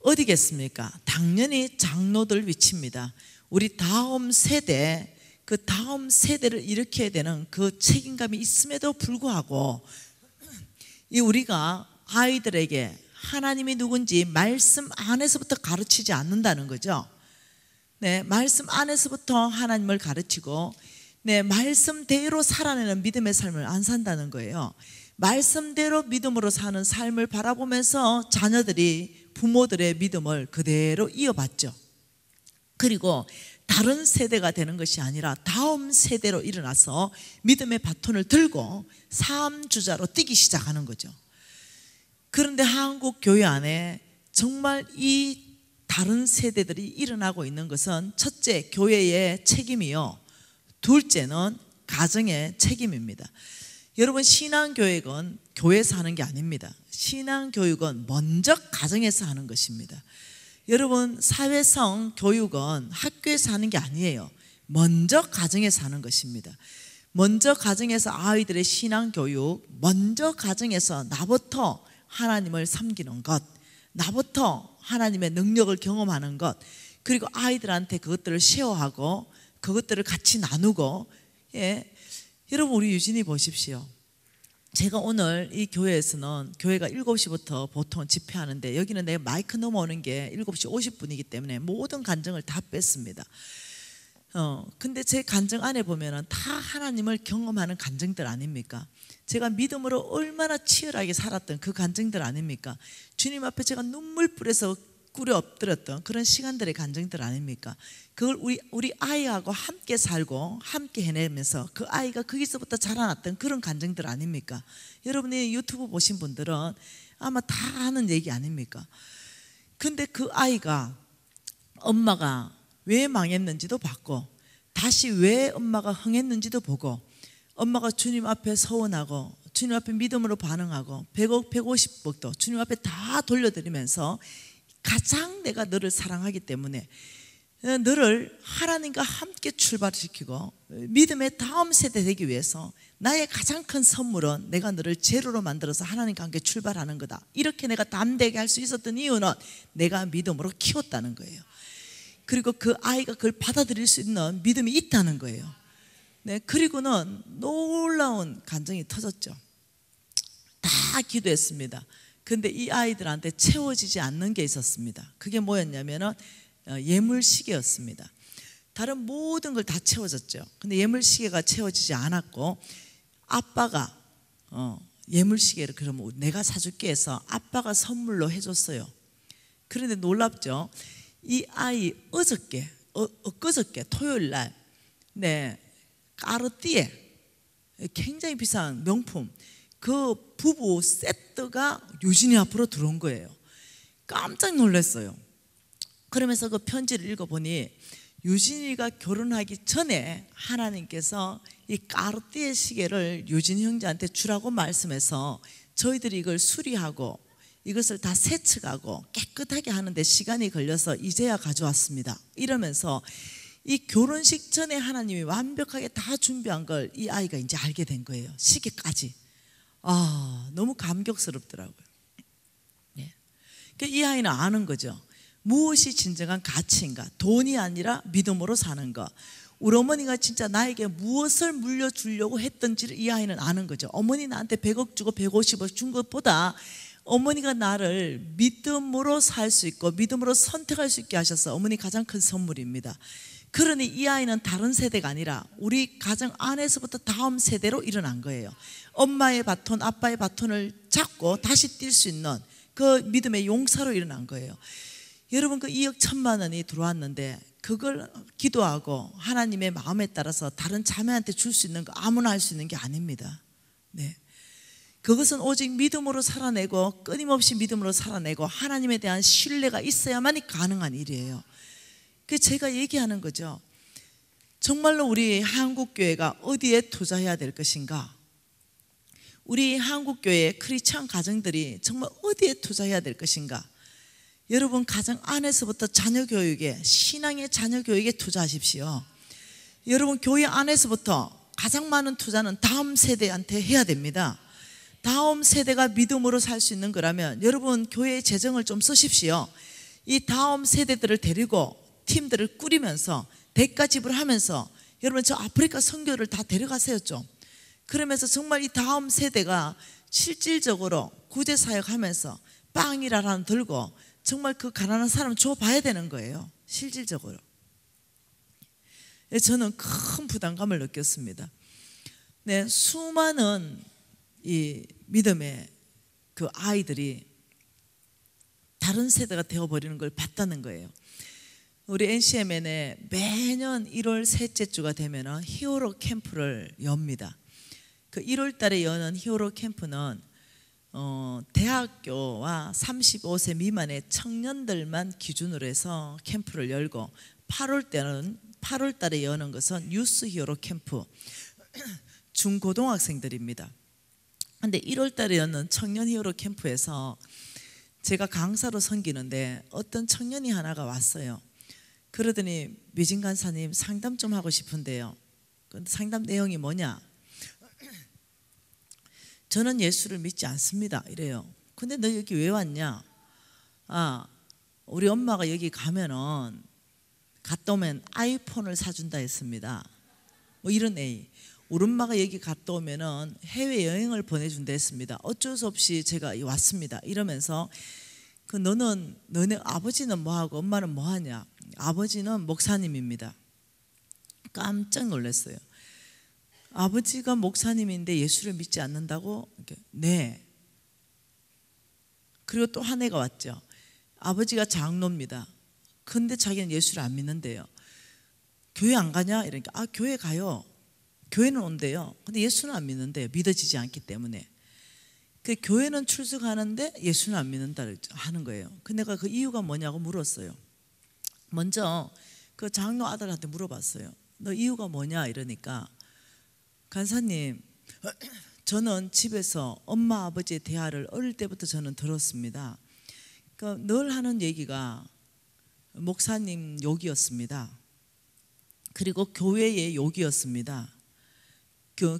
어디겠습니까? 당연히 장로들 위치입니다. 우리 다음 세대, 그 다음 세대를 일으켜야 되는 그 책임감이 있음에도 불구하고 이 우리가 아이들에게 하나님이 누군지 말씀 안에서부터 가르치지 않는다는 거죠. 말씀 안에서부터 하나님을 가르치고 말씀대로 살아내는 믿음의 삶을 안 산다는 거예요. 말씀대로 믿음으로 사는 삶을 바라보면서 자녀들이 부모들의 믿음을 그대로 이어받죠. 그리고 다른 세대가 되는 것이 아니라 다음 세대로 일어나서 믿음의 바톤을 들고 삶 주자로 뛰기 시작하는 거죠. 그런데 한국 교회 안에 정말 이 다른 세대들이 일어나고 있는 것은 첫째, 교회의 책임이요. 둘째는 가정의 책임입니다. 여러분 신앙교육은 교회에서 하는 게 아닙니다. 신앙교육은 먼저 가정에서 하는 것입니다. 여러분 사회성 교육은 학교에서 하는 게 아니에요. 먼저 가정에서 하는 것입니다. 먼저 가정에서 아이들의 신앙교육, 먼저 가정에서 나부터 하나님을 섬기는 것, 나부터 하나님의 능력을 경험하는 것, 그리고 아이들한테 그것들을 쉐어하고 그것들을 같이 나누고 예, 여러분 우리 유진이 보십시오. 제가 오늘 이 교회에서는 교회가 7시부터 보통 집회하는데 여기는 내가 마이크 넘어오는 게 7시 50분이기 때문에 모든 간증을 다 뺐습니다. 근데 제 간증 안에 보면은 다 하나님을 경험하는 간증들 아닙니까? 제가 믿음으로 얼마나 치열하게 살았던 그 간증들 아닙니까? 주님 앞에 제가 눈물불에서 꿇어 엎드렸던 그런 시간들의 간증들 아닙니까? 그걸 우리 아이하고 함께 살고 함께 해내면서 그 아이가 거기서부터 자라났던 그런 간증들 아닙니까? 여러분이 유튜브 보신 분들은 아마 다 아는 얘기 아닙니까? 근데 그 아이가 엄마가 왜 망했는지도 봤고 다시 왜 엄마가 흥했는지도 보고 엄마가 주님 앞에 서원하고 주님 앞에 믿음으로 반응하고 100억 150억도 주님 앞에 다 돌려드리면서 가장 내가 너를 사랑하기 때문에 너를 하나님과 함께 출발시키고 믿음의 다음 세대 되기 위해서 나의 가장 큰 선물은 내가 너를 제로로 만들어서 하나님과 함께 출발하는 거다. 이렇게 내가 담대하게 할 수 있었던 이유는 내가 믿음으로 키웠다는 거예요. 그리고 그 아이가 그걸 받아들일 수 있는 믿음이 있다는 거예요. 네, 그리고는 놀라운 간증이 터졌죠. 다 기도했습니다. 근데 이 아이들한테 채워지지 않는 게 있었습니다. 그게 뭐였냐면은 예물시계였습니다. 다른 모든 걸 다 채워졌죠. 근데 예물시계가 채워지지 않았고 아빠가 예물시계를 그러면 내가 사줄게 해서 아빠가 선물로 해줬어요. 그런데 놀랍죠. 이 아이 엊그저께 토요일 날 네, 까르띠에 굉장히 비싼 명품 그 부부 세트가 유진이 앞으로 들어온 거예요. 깜짝 놀랐어요. 그러면서 그 편지를 읽어보니 유진이가 결혼하기 전에 하나님께서 이 까르띠에 시계를 유진이 형제한테 주라고 말씀해서 저희들이 이걸 수리하고 이것을 다 세척하고 깨끗하게 하는데 시간이 걸려서 이제야 가져왔습니다. 이러면서 이 결혼식 전에 하나님이 완벽하게 다 준비한 걸 이 아이가 이제 알게 된 거예요. 시계까지. 너무 감격스럽더라고요. 네. 이 아이는 아는 거죠. 무엇이 진정한 가치인가? 돈이 아니라 믿음으로 사는 것. 우리 어머니가 진짜 나에게 무엇을 물려주려고 했던지를 이 아이는 아는 거죠. 어머니 나한테 100억 주고 150억 준 것보다 어머니가 나를 믿음으로 살 수 있고 믿음으로 선택할 수 있게 하셔서 어머니 가장 큰 선물입니다. 그러니 이 아이는 다른 세대가 아니라 우리 가정 안에서부터 다음 세대로 일어난 거예요. 엄마의 바톤, 아빠의 바톤을 잡고 다시 뛸 수 있는 그 믿음의 용사로 일어난 거예요. 여러분 그 2억 1천만 원이 들어왔는데 그걸 기도하고 하나님의 마음에 따라서 다른 자매한테 줄 수 있는 거 아무나 할 수 있는 게 아닙니다. 네. 그것은 오직 믿음으로 살아내고 끊임없이 믿음으로 살아내고 하나님에 대한 신뢰가 있어야만이 가능한 일이에요. 그래서 제가 얘기하는 거죠. 정말로 우리 한국교회가 어디에 투자해야 될 것인가? 우리 한국교회 크리스찬 가정들이 정말 어디에 투자해야 될 것인가? 여러분 가정 안에서부터 자녀교육에 신앙의 자녀교육에 투자하십시오. 여러분 교회 안에서부터 가장 많은 투자는 다음 세대한테 해야 됩니다. 다음 세대가 믿음으로 살 수 있는 거라면 여러분 교회의 재정을 좀 쓰십시오. 이 다음 세대들을 데리고 팀들을 꾸리면서 대가 지불하면서 여러분 저 아프리카 선교를 다 데려가세요 좀. 그러면서 정말 이 다음 세대가 실질적으로 구제사역하면서 빵이라는 들고 정말 그 가난한 사람 줘봐야 되는 거예요. 실질적으로. 저는 큰 부담감을 느꼈습니다. 네, 수많은 이 믿음의 그 아이들이 다른 세대가 되어버리는 걸 봤다는 거예요. 우리 NCMN에 매년 1월 셋째 주가 되면 히어로 캠프를 엽니다. 그 1월 달에 여는 히어로 캠프는 대학교와 35세 미만의 청년들만 기준으로 해서 캠프를 열고 8월 달에 여는 것은 유스 히어로 캠프 중고등학생들입니다. 근데 1월 달에 여는 청년 히어로 캠프에서 제가 강사로 섬기는데 어떤 청년이 하나가 왔어요. 그러더니 미진 간사님 상담 좀 하고 싶은데요. 근데 상담 내용이 뭐냐? 저는 예수를 믿지 않습니다. 이래요. 근데 너 여기 왜 왔냐? 우리 엄마가 여기 가면은 갔다 오면 아이폰을 사준다 했습니다. 뭐 이런 A. 우리 엄마가 여기 갔다 오면은 해외여행을 보내준다 했습니다. 어쩔 수 없이 제가 왔습니다. 이러면서 너네 아버지는 뭐하고 엄마는 뭐하냐. 아버지는 목사님입니다. 깜짝 놀랐어요. 아버지가 목사님인데 예수를 믿지 않는다고? 네. 그리고 또 한 해가 왔죠. 아버지가 장로입니다. 근데 자기는 예수를 안 믿는데요. 교회 안 가냐? 이러니까 교회 가요. 교회는 온대요. 근데 예수는 안 믿는데요. 믿어지지 않기 때문에. 그 교회는 출석하는데 예수는 안 믿는다 하는 거예요. 근데 내가 그 이유가 뭐냐고 물었어요. 먼저 그 장로 아들한테 물어봤어요. 너 이유가 뭐냐? 이러니까 간사님, 저는 집에서 엄마 아버지의 대화를 어릴 때부터 저는 들었습니다. 늘 하는 얘기가 목사님 욕이었습니다. 그리고 교회의 욕이었습니다.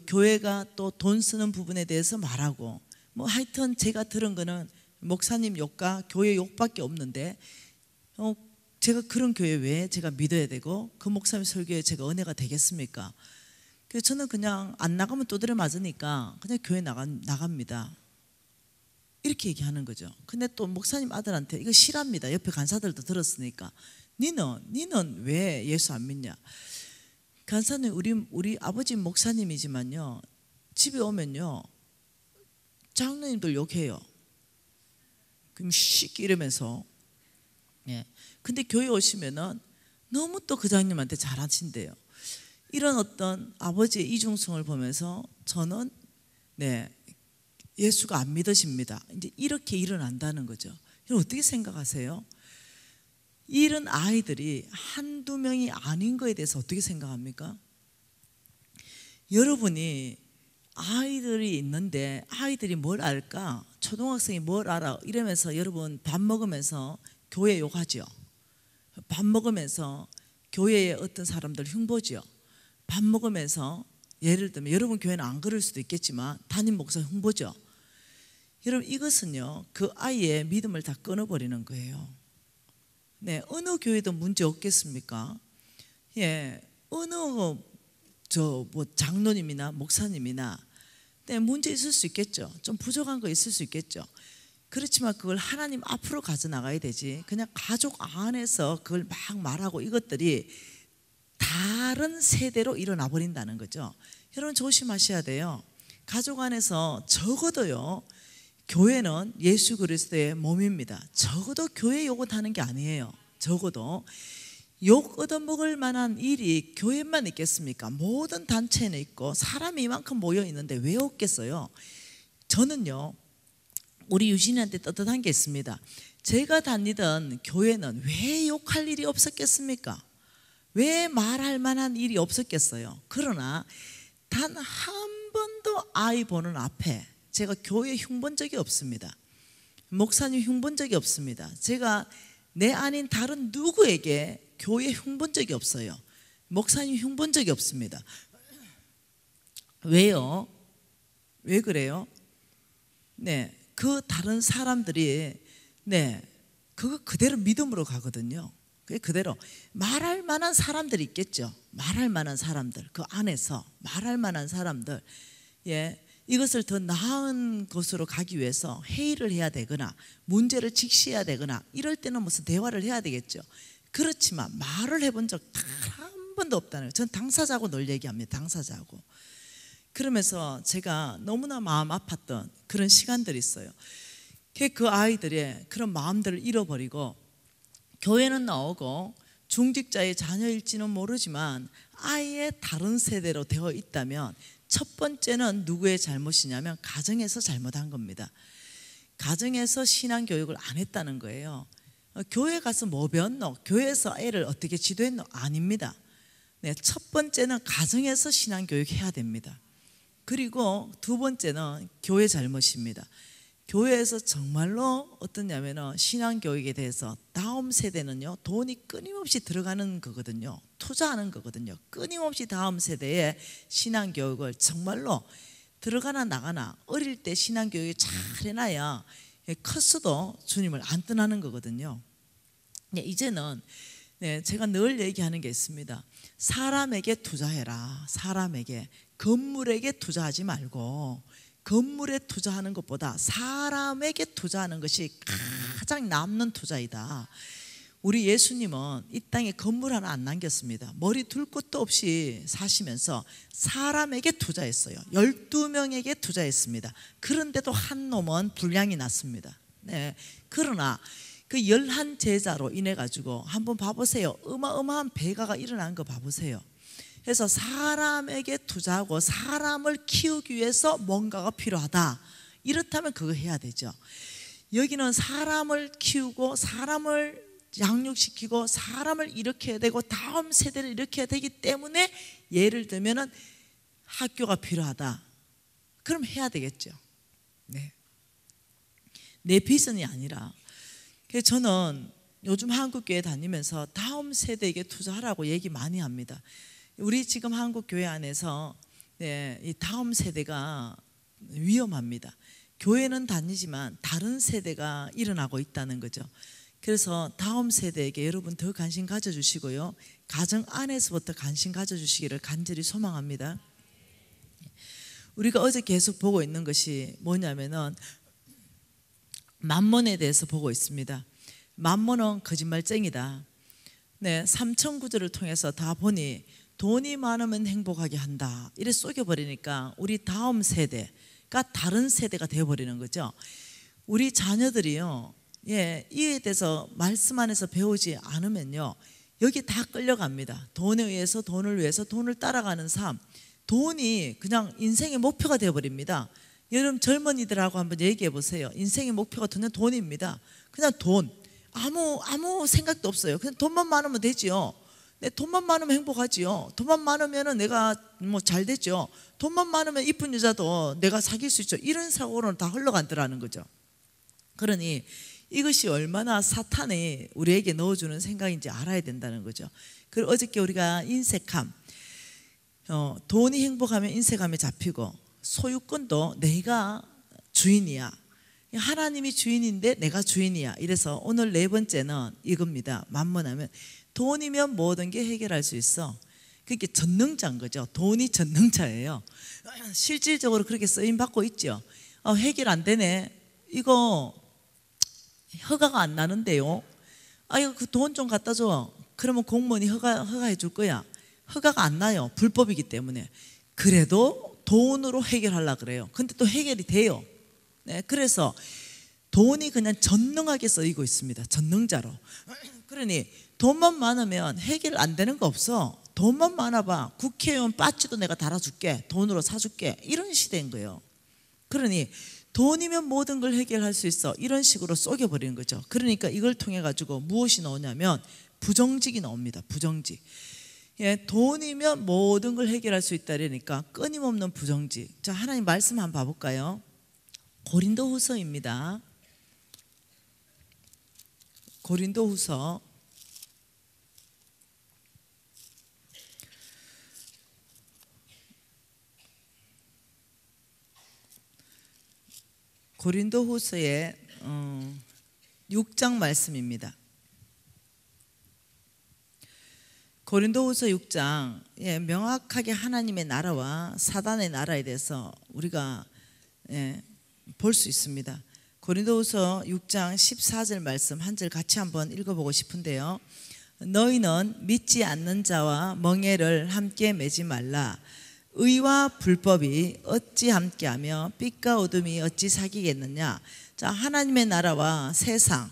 교회가 또 돈 쓰는 부분에 대해서 말하고 뭐 하여튼 제가 들은 거는 목사님 욕과 교회 욕밖에 없는데 제가 그런 교회 왜 제가 믿어야 되고 그 목사님 설교에 제가 은혜가 되겠습니까? 그래서 저는 그냥 안 나가면 두드려 맞으니까 그냥 교회 나갑니다. 이렇게 얘기하는 거죠. 근데 또 목사님 아들한테 이거 실합니다. 옆에 간사들도 들었으니까 니는 왜 예수 안 믿냐? 간사님 우리 아버지 목사님이지만요 집에 오면요 장로님들 욕해요. 그럼 씩 이러면서 근데 교회 오시면은 너무 또 그 장님한테 잘하신대요. 이런 어떤 아버지의 이중성을 보면서 저는 예수가 안 믿어집니다. 이제 이렇게 일어난다는 거죠. 어떻게 생각하세요? 이런 아이들이 한두 명이 아닌 거에 대해서 어떻게 생각합니까? 여러분이 아이들이 있는데 아이들이 뭘 알까? 초등학생이 뭘 알아? 이러면서 여러분 밥 먹으면서 교회 욕하죠. 밥 먹으면서 교회의 어떤 사람들 흉보죠. 밥 먹으면서 예를 들면 여러분 교회는 안 그럴 수도 있겠지만 담임 목사 흉보죠. 여러분 이것은요 그 아이의 믿음을 다 끊어버리는 거예요. 어느 교회도 문제 없겠습니까? 어느 장로님이나 목사님이나 문제 있을 수 있겠죠. 좀 부족한 거 있을 수 있겠죠. 그렇지만 그걸 하나님 앞으로 가져 나가야 되지. 그냥 가족 안에서 그걸 막 말하고 이것들이 다른 세대로 일어나 버린다는 거죠. 여러분 조심하셔야 돼요. 가족 안에서 적어도요 교회는 예수 그리스도의 몸입니다. 적어도 교회 욕을 하는 게 아니에요. 적어도 욕 얻어먹을 만한 일이 교회만 있겠습니까? 모든 단체는 있고 사람이 이만큼 모여 있는데 왜 없겠어요? 저는요 우리 유진이한테 떳떳한 게 있습니다. 제가 다니던 교회는 왜 욕할 일이 없었겠습니까? 왜 말할 만한 일이 없었겠어요? 그러나 단 한 번도 아이 보는 앞에 제가 교회 흉본 적이 없습니다. 목사님 흉본 적이 없습니다. 제가 내 아닌 다른 누구에게 교회 흉본 적이 없어요. 목사님 흉본 적이 없습니다. 왜요? 왜 그래요? 그 다른 사람들이 그거 그대로 믿음으로 가거든요. 그대로 말할 만한 사람들이 있겠죠. 말할 만한 사람들, 그 안에서 말할 만한 사람들, 이것을 더 나은 곳으로 가기 위해서 회의를 해야 되거나 문제를 직시해야 되거나 이럴 때는 무슨 대화를 해야 되겠죠. 그렇지만 말을 해본 적 단 한 번도 없다는 거예요. 전 당사자하고 늘 얘기합니다. 당사자하고. 그러면서 제가 너무나 마음 아팠던 그런 시간들이 있어요. 그 아이들의 그런 마음들을 잃어버리고 교회는 나오고 중직자의 자녀일지는 모르지만 아예 다른 세대로 되어 있다면 첫 번째는 누구의 잘못이냐면 가정에서 잘못한 겁니다. 가정에서 신앙교육을 안 했다는 거예요. 교회 가서 뭐 배웠노? 교회에서 애를 어떻게 지도했노? 아닙니다. 첫 번째는 가정에서 신앙교육 해야 됩니다. 그리고 두 번째는 교회 잘못입니다. 교회에서 정말로 어떠냐면 신앙교육에 대해서 다음 세대는요 돈이 끊임없이 들어가는 거거든요. 투자하는 거거든요. 끊임없이 다음 세대에 신앙교육을 정말로 들어가나 나가나 어릴 때 신앙교육을 잘 해놔야 컸어도 주님을 안 떠나는 거거든요. 이제는 네, 제가 늘 얘기하는 게 있습니다. 사람에게 투자해라. 사람에게. 건물에게 투자하지 말고 건물에 투자하는 것보다 사람에게 투자하는 것이 가장 남는 투자이다. 우리 예수님은 이 땅에 건물 하나 안 남겼습니다. 머리 둘 곳도 없이 사시면서 사람에게 투자했어요. 12명에게 투자했습니다. 그런데도 한 놈은 불량이 났습니다. 네. 그러나 그 11제자로 인해 가지고 한번 봐보세요. 어마어마한 배가가 일어난 거 봐보세요. 그래서 사람에게 투자하고 사람을 키우기 위해서 뭔가가 필요하다. 이렇다면 그거 해야 되죠. 여기는 사람을 키우고 사람을 양육시키고 사람을 일으켜야 되고 다음 세대를 일으켜야 되기 때문에 예를 들면은 학교가 필요하다. 그럼 해야 되겠죠. 네. 내 비전이 아니라. 그래서 저는 요즘 한국교회 다니면서 다음 세대에게 투자하라고 얘기 많이 합니다. 우리 지금 한국교회 안에서 이 다음 세대가 위험합니다. 교회는 다니지만 다른 세대가 일어나고 있다는 거죠. 그래서 다음 세대에게 여러분 더 관심 가져주시고요. 가정 안에서부터 관심 가져주시기를 간절히 소망합니다. 우리가 어제 계속 보고 있는 것이 뭐냐면은 맘몬에 대해서 보고 있습니다. 맘몬은 거짓말쟁이다. 네, 삼천구절을 통해서 다 보니 돈이 많으면 행복하게 한다. 이래 속여버리니까 우리 다음 세대가 다른 세대가 되어버리는 거죠. 우리 자녀들이요, 이에 대해서 말씀 안에서 배우지 않으면요, 여기 다 끌려갑니다. 돈에 의해서 돈을 위해서 돈을 따라가는 삶, 돈이 그냥 인생의 목표가 되어버립니다. 여러분 젊은이들하고 한번 얘기해 보세요. 인생의 목표가 돈입니다. 그냥 돈, 아무 생각도 없어요. 그냥 돈만 많으면 되지요. 내 돈만 많으면 행복하지요. 돈만 많으면 내가 뭐 잘 되죠. 돈만 많으면 이쁜 여자도 내가 사귈 수 있죠. 이런 사고로는 다 흘러간다라는 거죠. 그러니 이것이 얼마나 사탄이 우리에게 넣어주는 생각인지 알아야 된다는 거죠. 그리고 어저께 우리가 인색함, 돈이 행복하면 인색함에 잡히고 소유권도 내가 주인이야. 하나님이 주인인데 내가 주인이야. 이래서 오늘 네 번째는 이겁니다. 만문하면 돈이면 모든 게 해결할 수 있어. 그게 전능자인 거죠. 돈이 전능자예요. 실질적으로 그렇게 쓰임 받고 있죠. 해결 안 되네. 이거 허가가 안 나는데요. 이거 그 돈 좀 갖다 줘. 그러면 공무원이 허가해 줄 거야. 허가가 안 나요. 불법이기 때문에. 그래도 돈으로 해결하려고 그래요. 근데 또 해결이 돼요. 네, 그래서 돈이 그냥 전능하게 쓰이고 있습니다. 전능자로. 그러니 돈만 많으면 해결 안 되는 거 없어. 돈만 많아봐. 국회의원 빠지도 내가 달아줄게. 돈으로 사줄게. 이런 시대인 거예요. 그러니 돈이면 모든 걸 해결할 수 있어. 이런 식으로 쏘겨버리는 거죠. 그러니까 이걸 통해 가지고 무엇이 나오냐면 부정직이 나옵니다. 부정직. 돈이면 모든 걸 해결할 수 있다 그러니까 끊임없는 부정직. 자, 하나님 말씀 한번 봐볼까요? 고린도후서입니다. 고린도후서 6장 말씀입니다. 고린도후서 6장, 명확하게 하나님의 나라와 사단의 나라에 대해서 우리가 볼 수 있습니다. 고린도후서 6장 14절 말씀 한 절 같이 한번 읽어보고 싶은데요. 너희는 믿지 않는 자와 멍에를 함께 매지 말라. 의와 불법이 어찌 함께하며 빛과 어둠이 어찌 사귀겠느냐. 자, 하나님의 나라와 세상,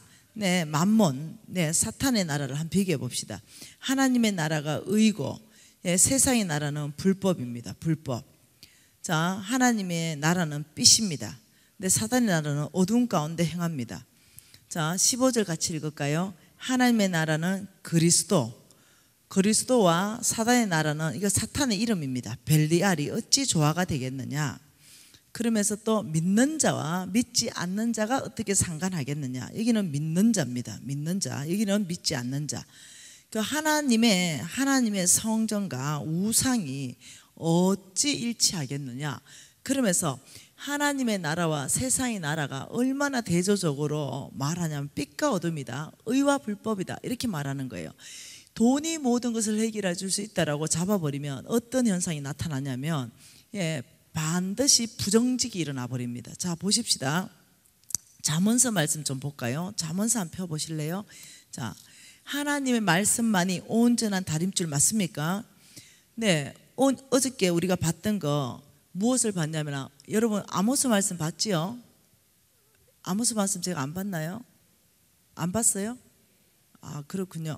만몬, 사탄의 나라를 한번 비교해 봅시다. 하나님의 나라가 의고 세상의 나라는 불법입니다. 불법. 자, 하나님의 나라는 빛입니다. 근데 사단의 나라는 어두운 가운데 행합니다. 자, 15절 같이 읽을까요? 하나님의 나라는 그리스도와 사단의 나라는, 이거 사탄의 이름입니다. 벨리알이 어찌 조화가 되겠느냐. 그러면서 또 믿는 자와 믿지 않는 자가 어떻게 상관하겠느냐. 여기는 믿는 자입니다. 믿는 자. 여기는 믿지 않는 자. 그 하나님의 성전과 우상이 어찌 일치하겠느냐. 그러면서 하나님의 나라와 세상의 나라가 얼마나 대조적으로 말하냐면 빛과 어둠이다, 의와 불법이다, 이렇게 말하는 거예요. 돈이 모든 것을 해결해 줄 수 있다라고 잡아버리면 어떤 현상이 나타나냐면 반드시 부정직이 일어나 버립니다. 자, 보십시다. 잠언서 말씀 좀 볼까요? 잠언서 한번 펴보실래요? 자, 하나님의 말씀만이 온전한 다림줄 맞습니까? 네, 어저께 우리가 봤던 거 무엇을 봤냐면, 여러분 아모스 말씀 봤지요? 아모스 말씀 제가 안 봤나요? 안 봤어요? 아, 그렇군요.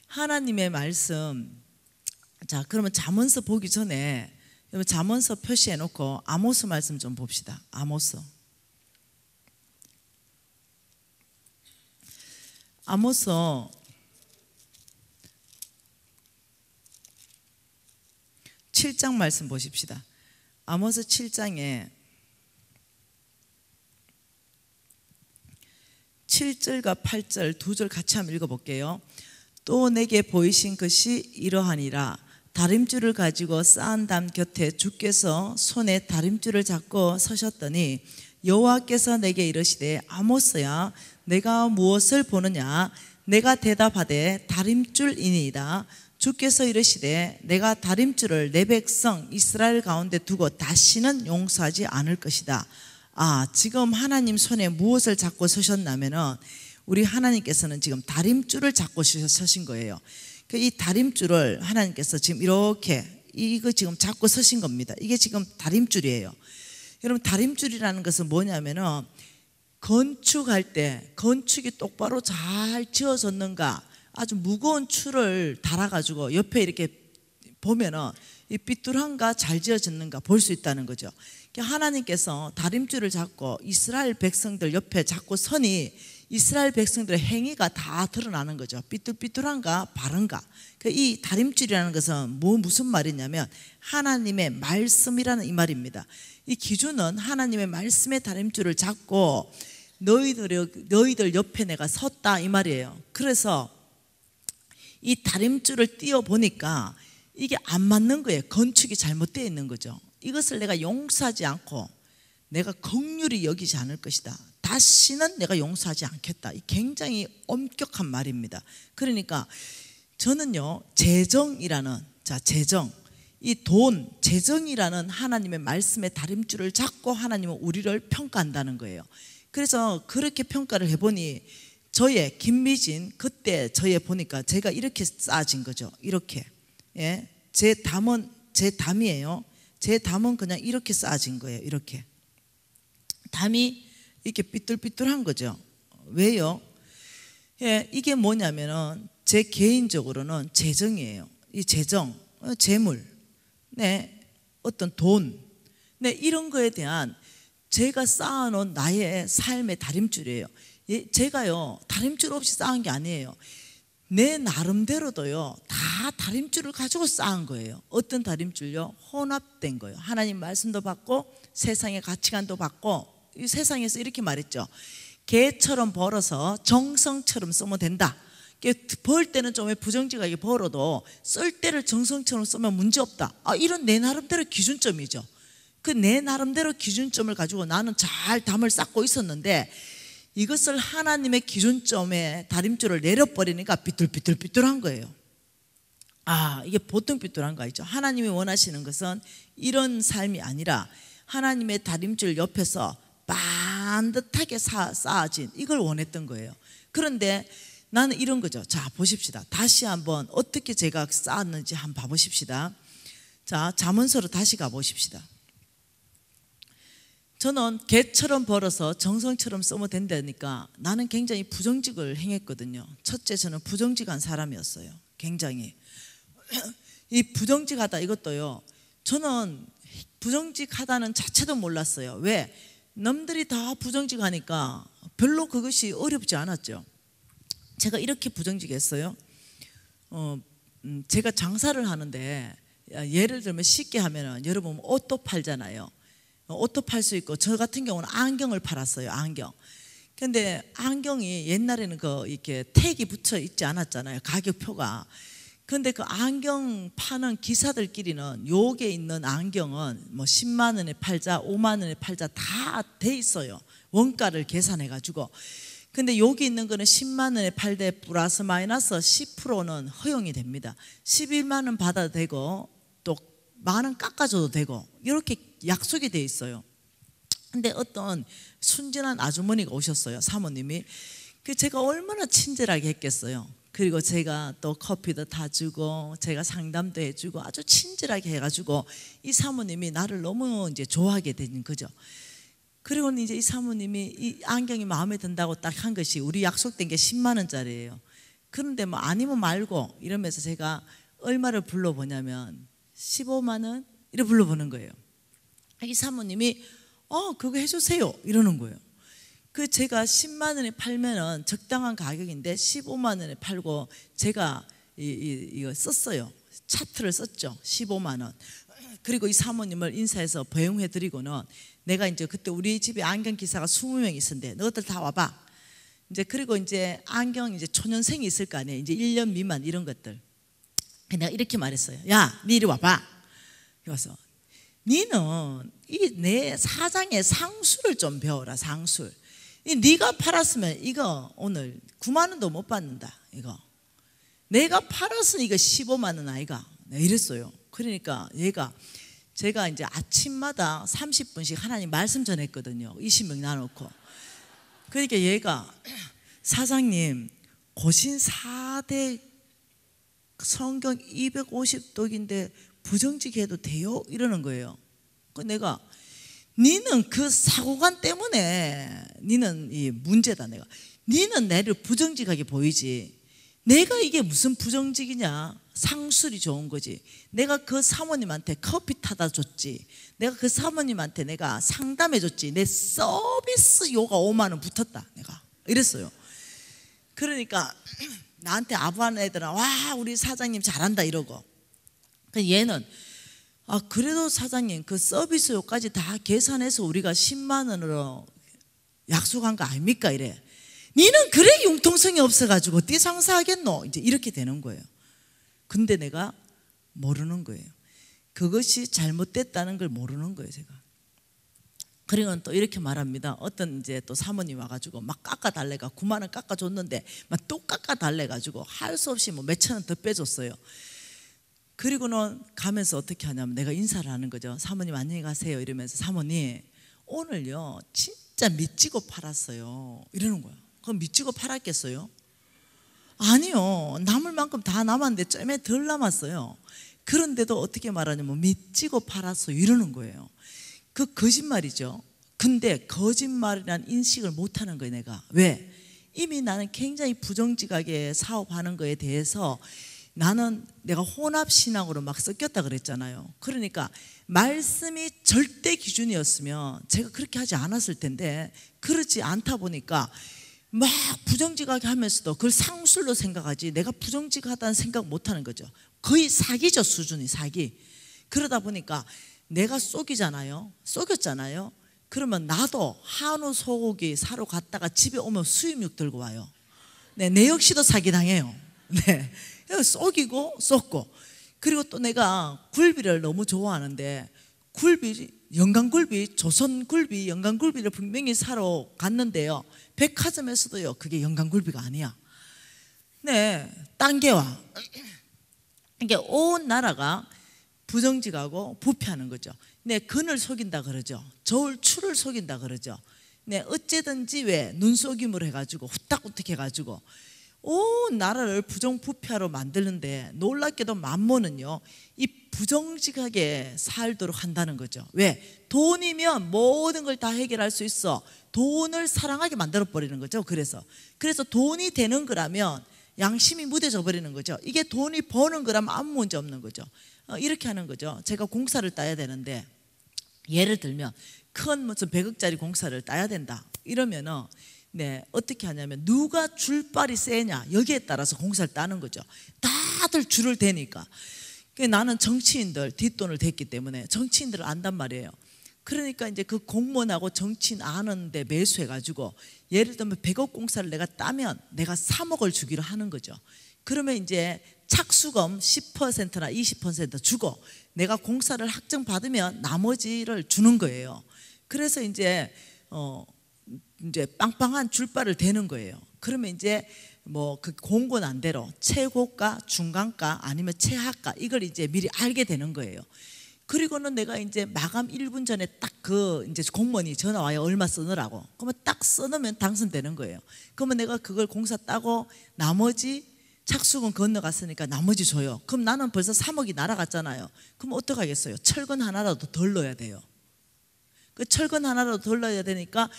하나님의 말씀. 자, 그러면 잠언서 보기 전에 잠언서 표시해 놓고 아모스 말씀 좀 봅시다. 아모스 7장 말씀 보십시다. 아모스 7장에 7절과 8절 두 절 같이 한번 읽어볼게요. 또 내게 보이신 것이 이러하니라. 다림줄을 가지고 쌓은 담 곁에 주께서 손에 다림줄을 잡고 서셨더니 여호와께서 내게 이르시되 아모스야, 내가 무엇을 보느냐? 내가 대답하되 다림줄이니이다. 주께서 이르시되 내가 다림줄을 내 백성 이스라엘 가운데 두고 다시는 용서하지 않을 것이다. 아, 지금 하나님 손에 무엇을 잡고 서셨냐면은 우리 하나님께서는 지금 다림줄을 잡고 서신 거예요. 이 다림줄을 하나님께서 지금 이렇게 이거 지금 잡고 서신 겁니다. 이게 지금 다림줄이에요. 여러분, 다림줄이라는 것은 뭐냐면은 건축할 때 건축이 똑바로 잘 지어졌는가, 아주 무거운 줄을 달아가지고 옆에 이렇게 보면은 이 삐뚤한가 잘 지어졌는가 볼 수 있다는 거죠. 하나님께서 다림줄을 잡고 이스라엘 백성들 옆에 잡고 서니 이스라엘 백성들의 행위가 다 드러나는 거죠. 삐뚤삐뚤한가 바른가. 이 다림줄이라는 것은 무슨 말이냐면 하나님의 말씀이라는 이 말입니다. 이 기준은 하나님의 말씀의 다림줄을 잡고 너희들 옆에 내가 섰다 이 말이에요. 그래서 이 다림줄을 띄워 보니까 이게 안 맞는 거예요. 건축이 잘못되어 있는 거죠. 이것을 내가 용서하지 않고 내가 긍휼히 여기지 않을 것이다. 다시는 내가 용서하지 않겠다. 이 굉장히 엄격한 말입니다. 그러니까 저는요, 재정이라는, 자, 재정, 이 돈, 재정이라는 하나님의 말씀의 다림줄을 잡고 하나님은 우리를 평가한다는 거예요. 그래서 그렇게 평가를 해보니 저의 김미진, 그때 저의 보니까 제가 이렇게 쌓아진 거죠. 이렇게. 예, 제 담이에요. 제 담은 그냥 이렇게 쌓아진 거예요. 이렇게 담이 이렇게 삐뚤삐뚤한 거죠. 왜요? 예, 이게 뭐냐면은 제 개인적으로는 재정이에요. 이 재정, 재물, 네, 어떤 돈, 네, 이런 거에 대한 제가 쌓아놓은 나의 삶의 다림줄이에요. 예, 제가요 다림줄 없이 쌓은 게 아니에요. 내 나름대로도요 다 다림줄을 가지고 쌓은 거예요. 어떤 다림줄요? 혼합된 거예요. 하나님 말씀도 받고 세상의 가치관도 받고. 이 세상에서 이렇게 말했죠. 개처럼 벌어서 정성처럼 쓰면 된다. 벌 때는 좀 부정직하게 벌어도 쓸 때를 정성처럼 쓰면 문제없다. 아, 이런 내 나름대로 기준점이죠. 그 내 나름대로 기준점을 가지고 나는 잘 담을 쌓고 있었는데 이것을 하나님의 기준점에 다림줄을 내려버리니까 삐뚤삐뚤삐뚤한 거예요. 아, 이게 보통 삐뚤한 거 아니죠. 하나님이 원하시는 것은 이런 삶이 아니라 하나님의 다림줄 옆에서 반듯하게 쌓아진 이걸 원했던 거예요. 그런데 나는 이런 거죠. 자, 보십시다. 다시 한번 어떻게 제가 쌓았는지 한번 봐보십시다. 자, 잠언서로 다시 가보십시다. 저는 개처럼 벌어서 정성처럼 쓰면 된다니까 나는 굉장히 부정직을 행했거든요. 첫째, 저는 부정직한 사람이었어요. 굉장히. 이 부정직하다 이것도요, 저는 부정직하다는 자체도 몰랐어요. 왜? 남들이 다 부정직하니까 별로 그것이 어렵지 않았죠. 제가 이렇게 부정직했어요. 제가 장사를 하는데 예를 들면 쉽게 하면은 여러분 옷도 팔잖아요. 옷도 팔 수 있고 저 같은 경우는 안경을 팔았어요. 안경. 근데 안경이 옛날에는 이렇게 택이 붙여 있지 않았잖아요. 가격표가. 근데 그 안경 파는 기사들끼리는 요게 있는 안경은 뭐 10만 원에 팔자, 5만 원에 팔자 다 돼 있어요. 원가를 계산해 가지고. 근데 여기 있는 거는 10만 원에 팔 때 플러스 마이너스 10%는 허용이 됩니다. 11만 원 받아도 되고 또 만 원 깎아줘도 되고 이렇게 약속이 돼 있어요. 근데 어떤 순진한 아주머니가 오셨어요. 사모님이. 제가 얼마나 친절하게 했겠어요. 그리고 제가 또 커피도 타주고 제가 상담도 해주고 아주 친절하게 해가지고 이 사모님이 나를 너무 이제 좋아하게 된 거죠. 그리고 이제 이 사모님이 이 안경이 마음에 든다고 딱 한 것이 우리 약속된 게 10만 원짜리예요. 그런데 뭐 아니면 말고 이러면서 제가 얼마를 불러보냐면 15만 원 이래 불러보는 거예요. 이 사모님이 그거 해주세요 이러는 거예요. 제가 10만 원에 팔면은 적당한 가격인데 15만 원에 팔고 제가 이거 썼어요. 차트를 썼죠. 15만 원. 그리고 이 사모님을 인사해서 배웅해 드리고는 내가 이제 그때 우리 집에 안경 기사가 20명 있었는데 너희들 다 와봐. 이제 그리고 이제 안경 이제 초년생이 있을 거 아니에요. 이제 1년 미만 이런 것들. 내가 이렇게 말했어요. 야, 니 이리 와봐. 그래서 니는 이 내 사장의 상술을 좀 배워라. 상술. 네가 팔았으면 이거 오늘 9만 원도 못 받는다. 이거 내가 팔았으니 이거 15만 원 아이가. 네, 이랬어요. 그러니까 제가 이제 아침마다 30분씩 하나님 말씀 전했거든요. 20명 나눠놓고. 그러니까 얘가 사장님 고신 4대 성경 250독인데 부정직 해도 돼요? 이러는 거예요. 내가 니는 그 사고관 때문에 니는 이 문제다. 니는 나를 부정직하게 보이지. 내가 이게 무슨 부정직이냐. 상술이 좋은 거지. 내가 그 사모님한테 커피 타다 줬지. 내가 그 사모님한테 내가 상담해 줬지. 내 서비스료가 5만 원 붙었다. 내가 이랬어요. 그러니까 나한테 아부하는 애들은 와 우리 사장님 잘한다 이러고. 얘는 그래도 사장님 그 서비스료까지 다 계산해서 우리가 10만 원으로 약속한 거 아닙니까? 이래. 니는 그래 융통성이 없어가지고 어떻게 장사하겠노? 이제 이렇게 되는 거예요. 근데 내가 모르는 거예요. 그것이 잘못됐다는 걸 모르는 거예요, 제가. 그리고는 또 이렇게 말합니다. 어떤 이제 또 사모님 와가지고 막 깎아달래가 9만 원 깎아줬는데 막 또 깎아달래가지고 할 수 없이 뭐 몇천 원 더 빼줬어요. 그리고는 가면서 어떻게 하냐면 내가 인사를 하는 거죠. 사모님 안녕히 가세요 이러면서 사모님 오늘요 진짜 미치고 팔았어요 이러는 거야. 그럼 미치고 팔았겠어요? 아니요. 남을 만큼 다 남았는데 쨈에 덜 남았어요. 그런데도 어떻게 말하냐면 미치고 팔았어요 이러는 거예요. 그 거짓말이죠. 근데 거짓말이라는 인식을 못하는 거예요. 내가 왜? 이미 나는 굉장히 부정직하게 사업하는 거에 대해서 나는 내가 혼합신앙으로 막 섞였다 그랬잖아요. 그러니까 말씀이 절대 기준이었으면 제가 그렇게 하지 않았을 텐데 그렇지 않다 보니까 막 부정직하게 하면서도 그걸 상술로 생각하지 내가 부정직하다는 생각 못하는 거죠. 거의 사기죠. 수준이 사기. 그러다 보니까 내가 속이잖아요. 속였잖아요. 그러면 나도 한우 소고기 사러 갔다가 집에 오면 수입육 들고 와요. 네, 내 역시도 사기당해요. 네, 속이고 쏟고. 그리고 또 내가 굴비를 너무 좋아하는데 굴비, 영광굴비, 조선굴비, 영광굴비를 분명히 사러 갔는데요. 백화점에서도요 그게 영광굴비가 아니야. 네, 딴 게 와. 이게 온 나라가 부정직하고 부패하는 거죠. 네, 근을 속인다 그러죠. 저울 추를 속인다 그러죠. 네, 어째든지 왜 눈속임을 해가지고 후딱후딱 해가지고 온 나라를 부정부패로 만드는데 놀랍게도 만몬은요 이 부정직하게 살도록 한다는 거죠. 왜? 돈이면 모든 걸 다 해결할 수 있어. 돈을 사랑하게 만들어 버리는 거죠. 그래서 돈이 되는 거라면 양심이 무뎌져 버리는 거죠. 이게 돈이 버는 거라면 아무 문제 없는 거죠. 이렇게 하는 거죠. 제가 공사를 따야 되는데 예를 들면 큰 무슨 100억짜리 공사를 따야 된다 이러면은 네, 어떻게 하냐면 누가 줄발이 세냐 여기에 따라서 공사를 따는 거죠. 다들 줄을 대니까. 나는 정치인들 뒷돈을 댔기 때문에 정치인들을 안단 말이에요. 그러니까 이제 그 공무원하고 정치인 아는데 매수해가지고 예를 들면 100억 공사를 내가 따면 내가 3억을 주기로 하는 거죠. 그러면 이제 착수금 10%나 20% 주고 내가 공사를 확정받으면 나머지를 주는 거예요. 그래서 이제 이제 빵빵한 줄바를 대는 거예요. 그러면 이제 뭐 그 공고난대로 최고가, 중간가 아니면 최하가 이걸 이제 미리 알게 되는 거예요. 그리고는 내가 이제 마감 1분 전에 딱 그 이제 공무원이 전화 와요. 얼마 써넣으라고. 그러면 딱 써놓으면 당선되는 거예요. 그러면 내가 그걸 공사 따고 나머지 착수금 건너갔으니까 나머지 줘요. 그럼 나는 벌써 3억이 날아갔잖아요. 그럼 어떡하겠어요? 철근 하나라도 덜 넣어야 돼요. 그 철근 하나라도 덜 넣어야 되니까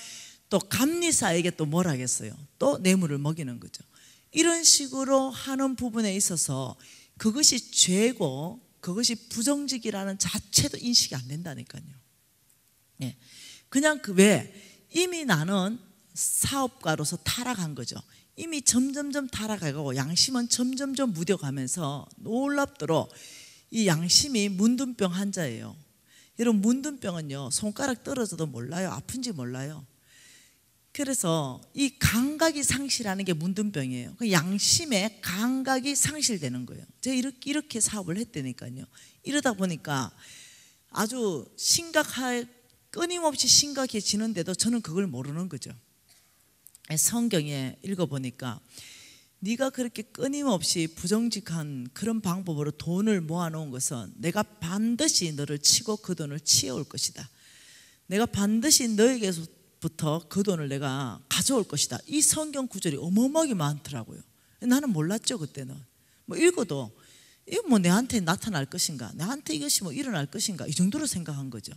또 감리사에게 또 뭘 하겠어요? 또 뇌물을 먹이는 거죠. 이런 식으로 하는 부분에 있어서 그것이 죄고 그것이 부정직이라는 자체도 인식이 안 된다니까요. 예. 그냥 그 왜 이미 나는 사업가로서 타락한 거죠. 이미 점점점 타락하고 양심은 점점점 무뎌가면서 놀랍도록 이 양심이 문둥병 환자예요. 여러분 문둥병은요 손가락 떨어져도 몰라요. 아픈지 몰라요. 그래서 이 감각이 상실하는 게 문둥병이에요. 그 양심의 감각이 상실되는 거예요. 제가 이렇게 사업을 했다니까요. 이러다 보니까 아주 끊임없이 심각해지는데도 저는 그걸 모르는 거죠. 성경에 읽어보니까 네가 그렇게 끊임없이 부정직한 그런 방법으로 돈을 모아놓은 것은 내가 반드시 너를 치고 그 돈을 치어올 것이다. 내가 반드시 너에게서부터 그 돈을 내가 가져올 것이다. 이 성경 구절이 어마어마하게 많더라고요. 나는 몰랐죠 그때는. 뭐 읽어도 이거 뭐 내한테 나타날 것인가, 내한테 이것이 뭐 일어날 것인가 이 정도로 생각한 거죠.